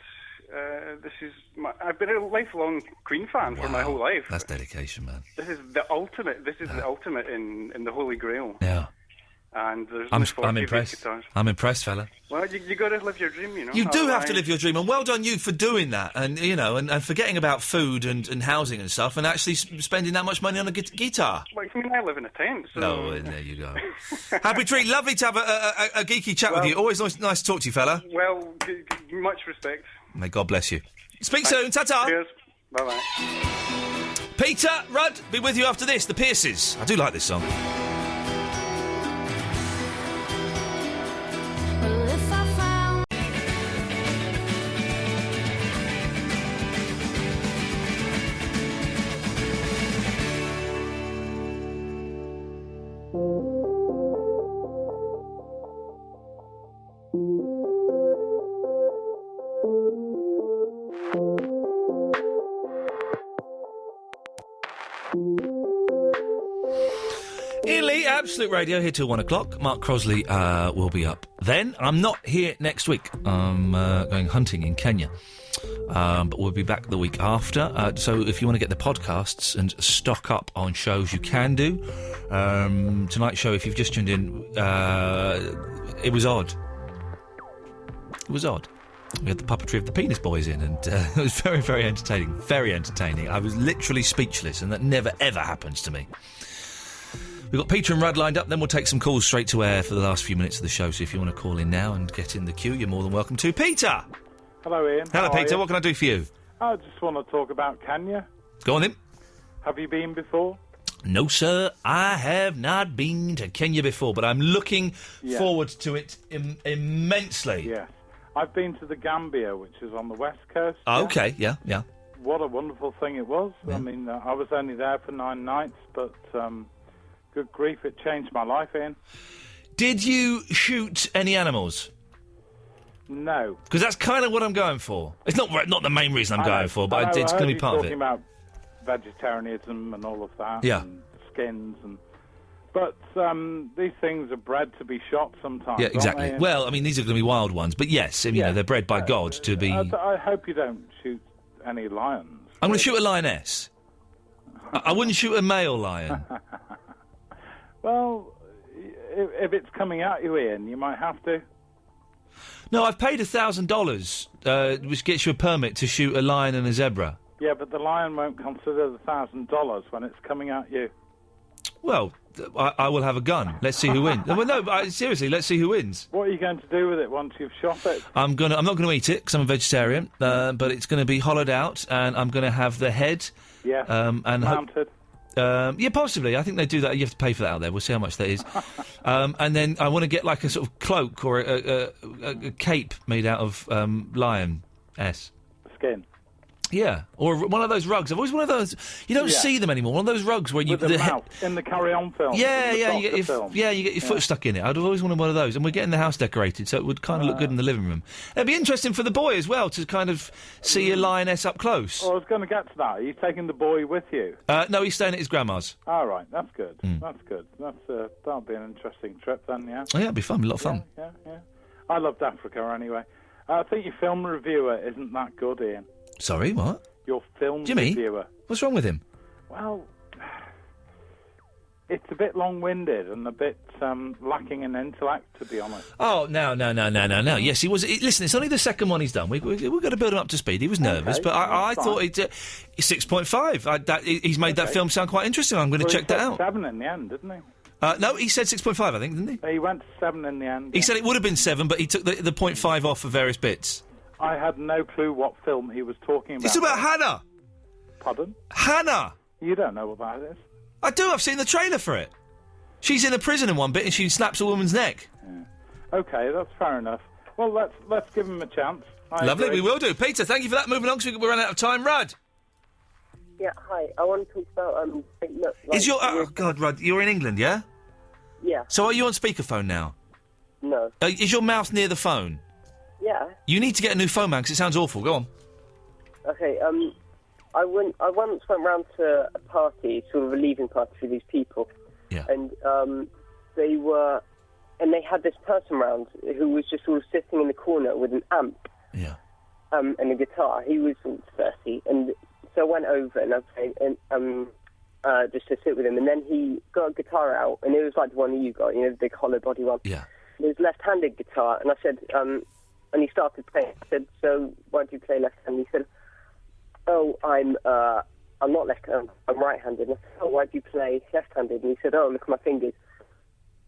I've been a lifelong Queen fan for my whole life. That's dedication, man. This is the ultimate. This is the ultimate in the Holy Grail. Yeah. And there's I'm impressed. I'm impressed, fella. Well, you got to live your dream, you know. You do have to live your dream, and well done you for doing that, and and forgetting about food and housing and stuff, and actually spending that much money on a guitar. Well, I mean, I live in a tent, so... No, there you go. Happy treat, lovely to have a geeky chat with you. Always nice to talk to you, fella. Well, much respect. May God bless you. Speak soon, ta-ta. Cheers. Bye-bye. Peter Rudd, be with you after this. The Pierces. I do like this song. Iain Lee, Absolute Radio, here till 1 o'clock. Mark Crosley will be up then. I'm not here next week. I'm going hunting in Kenya. But we'll be back the week after. So if you want to get the podcasts and stock up on shows, you can do. Tonight's show, if you've just tuned in, it was odd. It was odd. We had the Puppetry of the Penis Boys in, and it was very, very entertaining. Very entertaining. I was literally speechless, and that never, ever happens to me. We've got Peter and Rudd lined up, then we'll take some calls straight to air for the last few minutes of the show, so if you want to call in now and get in the queue, you're more than welcome to. Peter! Hello, Ian. Hello, Peter. What can I do for you? I just want to talk about Kenya. Go on, then. Have you been before? No, sir, I have not been to Kenya before, but I'm looking forward to it immensely. Yeah. I've been to the Gambia, which is on the west coast. Oh, okay, yeah. What a wonderful thing it was. Yeah. I mean, I was only there for 9 nights, but good grief, it changed my life, Ian. Did you shoot any animals? No. Because that's kind of what I'm going for. It's not the main reason I'm going for, but it's going to be part of it. Talking about vegetarianism and all of that. Yeah. And skins and... But these things are bred to be shot sometimes. Yeah, exactly. Aren't they? Well, I mean, these are going to be wild ones, but yes, you know, they're bred by God to be... I hope you don't shoot any lions. I'm going to shoot a lioness. I wouldn't shoot a male lion. Well, if it's coming at you, Ian, you might have to. No, I've paid $1,000, which gets you a permit to shoot a lion and a zebra. Yeah, but the lion won't consider the $1,000 when it's coming at you. Well, I will have a gun. Let's see who wins. Well, no, seriously, let's see who wins. What are you going to do with it once you've shot it? I'm not going to eat it because I'm a vegetarian, but it's going to be hollowed out, and I'm going to have the head. Yeah. And mounted. Yeah, possibly. I think they do that. You have to pay for that out there. We'll see how much that is. And then I want to get like a sort of cloak or a cape made out of lion skin. Yeah, or one of those rugs. I've always one of those. You don't see them anymore. One of those rugs where you with the mouth in the Carry On film. Yeah, you get your foot stuck in it. I'd always wanted one of those, and we're getting the house decorated, so it would kind of look good in the living room. It'd be interesting for the boy as well to kind of see a lioness up close. Well, I was going to get to that. Are you taking the boy with you? No, he's staying at his grandma's. All right, that's good. That's good. That'll be an interesting trip then. Yeah. Oh, yeah, it'll be fun. A lot of fun. Yeah. I loved Africa anyway. I think your film reviewer isn't that good, Ian. Sorry, what? Your film Jimmy? reviewer. What's wrong with him? Well, it's a bit long-winded and a bit lacking in intellect, to be honest. Oh, no. Yes, he was... Listen, it's only the second one he's done. We've got to build him up to speed. He was nervous, but I thought he'd... 6.5. He's made that film sound quite interesting. I'm going to check that out. 7 in the end, didn't he? No, he said 6.5, I think, didn't he? He went to 7 in the end. He said it would have been 7, but he took the 0.5 off for various bits. I had no clue what film he was talking about. It's about Hannah! Pardon? Hannah! You don't know what that is? I do, I've seen the trailer for it. She's in a prison in one bit and she snaps a woman's neck. Yeah. OK, that's fair enough. Well, let's give him a chance. Lovely, agree. we will do. Peter, thank you for that. Moving on, because we're running out of time. Rudd! Yeah, hi. I want to talk about... Is your... Oh, God, Rudd, you're in England, yeah? Yeah. So are you on speakerphone now? No. Is your mouth near the phone? Yeah. You need to get a new phone, man, because it sounds awful. Go on. Okay, I once went round to a party, sort of a leaving party for these people. Yeah. And they had this person round who was just sort of sitting in the corner with an amp. Yeah. And a guitar. He was sort of 30, and so I went over and I played, and just to sit with him, and then he got a guitar out, and it was like the one that you got, the big hollow body one. Yeah. It was left-handed guitar, and I said, and he started playing. I said, so why do you play left-handed? He said, oh, I'm not left-handed, I'm right-handed. And I said, oh, why do you play left-handed? And he said, oh, look at my fingers.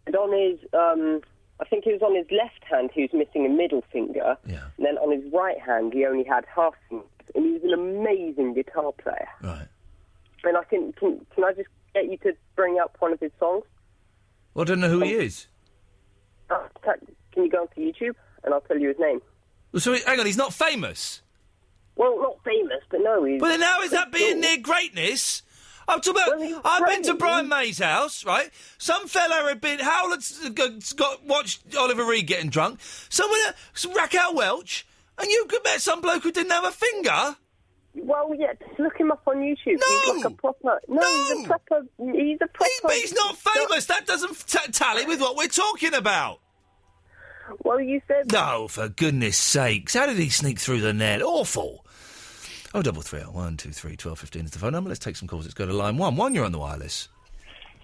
And on his, I think it was on his left hand, he was missing a middle finger. Yeah. And then on his right hand, he only had half fingers. And he was an amazing guitar player. Right. And I can I just get you to bring up one of his songs? Well, I don't know who he is. Can you go onto YouTube and I'll tell you his name? Well, so, hang on, he's not famous? Well, not famous, but no, he's... Well, then how is that being near greatness? I'm talking about... I've been to Brian May's house, right? Some fella had been... Howlett's watched Oliver Reed getting drunk. Someone... Raquel Welch. And you could bet some bloke who didn't have a finger... Well, yeah, just look him up on YouTube. No! He's like a proper... No, he's a proper... But he's not famous. That doesn't tally with what we're talking about. Well, you said... No, for goodness sakes. How did he sneak through the net? Awful. 0330 123 1215 is the phone number. Let's take some calls. Let's go to line 1. 1, you're on the wireless.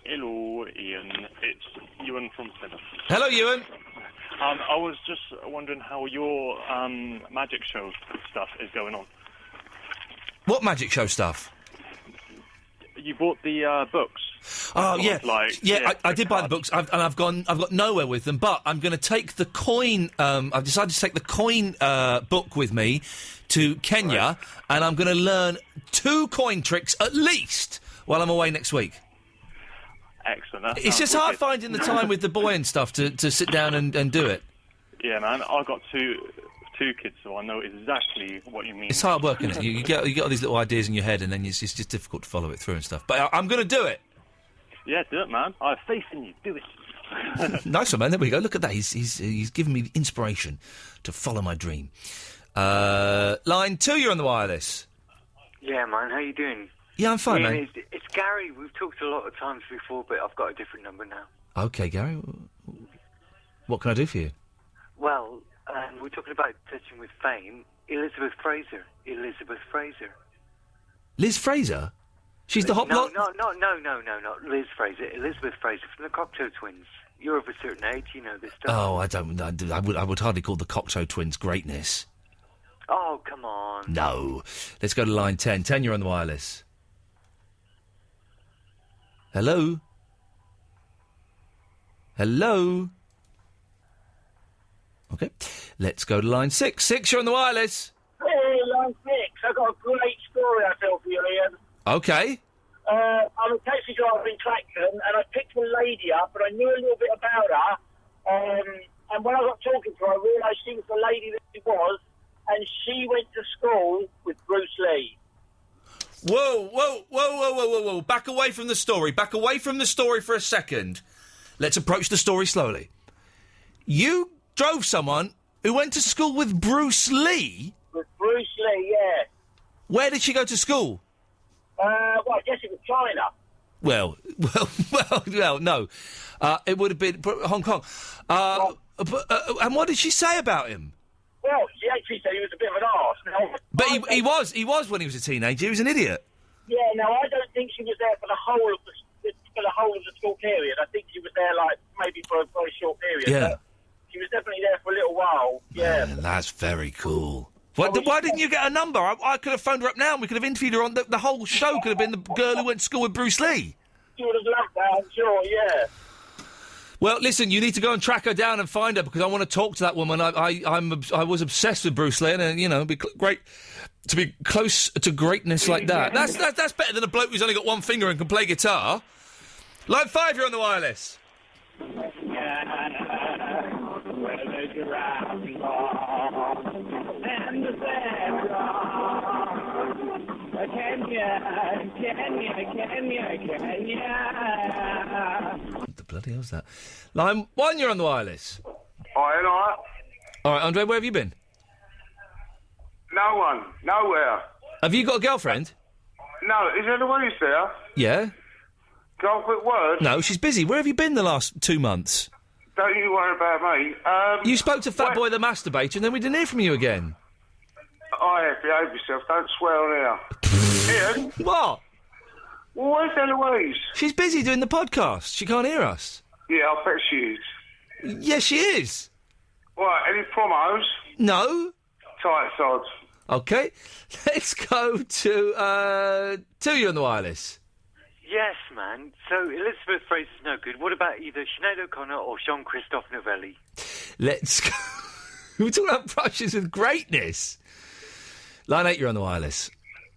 Hello, Ian. It's Ewan from Plymouth. Hello, Ewan. I was just wondering how your magic show stuff is going on. What magic show stuff? You bought the books. Oh, yeah. I did buy the books, and I've got nowhere with them, but I'm going to take the coin... I've decided to take the coin book with me to Kenya, and I'm going to learn 2 coin tricks at least while I'm away next week. Excellent. That It's sounds just hard wicked. finding the time with the boy and stuff to sit down and do it. Yeah, man. I've got two kids, so I know exactly what you mean. It's hard work, isn't it? You get all these little ideas in your head, and then it's just difficult to follow it through and stuff. But I'm going to do it. Yeah, do it, man. I have faith in you. Do it. Nice one, man. There we go. Look at that. He's given me the inspiration to follow my dream. Line 2, you're on the wireless. Yeah, man. How you doing? Yeah, I'm fine, Ian, man. It's Gary. We've talked a lot of times before, but I've got a different number now. Okay, Gary. What can I do for you? Well, we're talking about touching with fame. Elizabeth Fraser. Liz Fraser? She's the hot No, block? not Liz Fraser. Elizabeth Fraser from the Cocteau Twins. You're of a certain age, you know this stuff. Oh, I would hardly call the Cocteau Twins greatness. Oh, come on. No. Let's go to line 10. 10, you're on the wireless. Hello? Hello? Okay. Let's go to line 6. 6, you're on the wireless. Hey, line 6. I've got a great story I tell for you, Ian. Okay. I'm a taxi driver in Clacton, and I picked a lady up, and I knew a little bit about her. And when I got talking to her, I realised she was the lady that she was, and she went to school with Bruce Lee. Whoa. Back away from the story. Back away from the story for a second. Let's approach the story slowly. You drove someone who went to school with Bruce Lee? With Bruce Lee, yeah. Where did she go to school? Well, I guess it was China. Well, no. It would have been Hong Kong. And what did she say about him? Well, she actually said he was a bit of an arse. Now, But he was when he was a teenager. He was an idiot. Yeah, no, I don't think she was there for the whole of the school period. I think she was there, like, maybe for a very short period. Yeah. But she was definitely there for a little while, yeah. Man, that's very cool. Why didn't you get a number? I could have phoned her up now and we could have interviewed her on the whole show could have been the girl who went to school with Bruce Lee. She would have loved that, I'm sure, yeah. Well, listen, you need to go and track her down and find her because I want to talk to that woman. I was obsessed with Bruce Lee, and it'd be great to be close to greatness like that. That's better than a bloke who's only got one finger and can play guitar. Line 5, you're on the wireless. What the bloody hell's that? Line 1, you're on the wireless. All right, Andre, where have you been? No one. Nowhere. Have you got a girlfriend? No, is Eloise there? Yeah. Got a quick word? No, she's busy. Where have you been the last 2 months? Don't you worry about me. You spoke to Fat Boy the Masturbator and then we didn't hear from you again. Behave yourself. Don't swear on here. Ian? What? Well, where's Eloise? She's busy doing the podcast. She can't hear us. Yeah, I bet she is. Yes, she is. Right, any promos? No. Tight sods. Okay. Let's go to 2, you're on the wireless. Yes, man. So Elizabeth Fraser's no good. What about either Sinead O'Connor or Jean-Christophe Novelli? Let's go. We're talking about brushes with greatness. Line 8, you're on the wireless.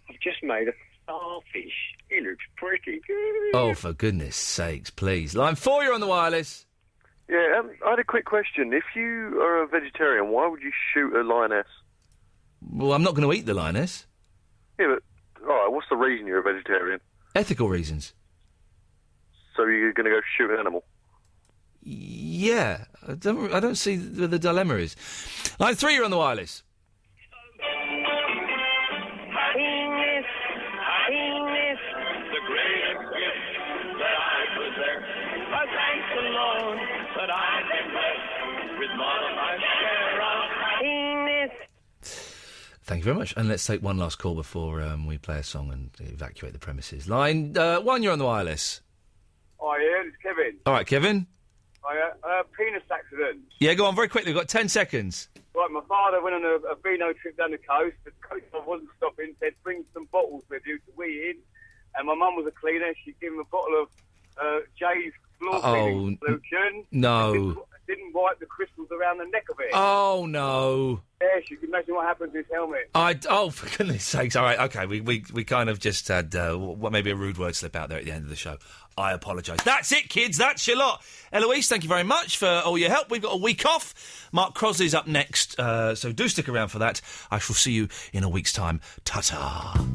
I've just made a starfish. He looks pretty good. Oh, for goodness sakes, please. Line 4, you're on the wireless. Yeah, I had a quick question. If you are a vegetarian, why would you shoot a lioness? Well, I'm not going to eat the lioness. Yeah, but, all right, what's the reason you're a vegetarian? Ethical reasons. So you're going to go shoot an animal? Yeah, I don't see where the dilemma is. Line 3, you're on the wireless. The greatest gift that I possess. But thanks alone that I've been blessed with more than my share of happiness. Thank you very much. And let's take one last call before we play a song and evacuate the premises. Line 1, you're on the wireless. Hi, Ian. It's Kevin. All right, Kevin. Hiya. Penis accident. Yeah, go on very quickly. We've got 10 seconds. Right, my father went on a vino trip down the coast. The coach wasn't stopping, said, bring some bottles with you to wee in. And my mum was a cleaner. She gave him a bottle of Jay's floor cleaning solution. No. didn't wipe the crystals around the neck of it. Oh, no. Yes, you can imagine what happened to his helmet. Oh, for goodness sakes. All right, OK, we kind of just had maybe a rude word slip out there at the end of the show. I apologise. That's it, kids. That's your lot. Eloise, thank you very much for all your help. We've got a week off. Mark Crosley's up next, so do stick around for that. I shall see you in a week's time. Ta-ta.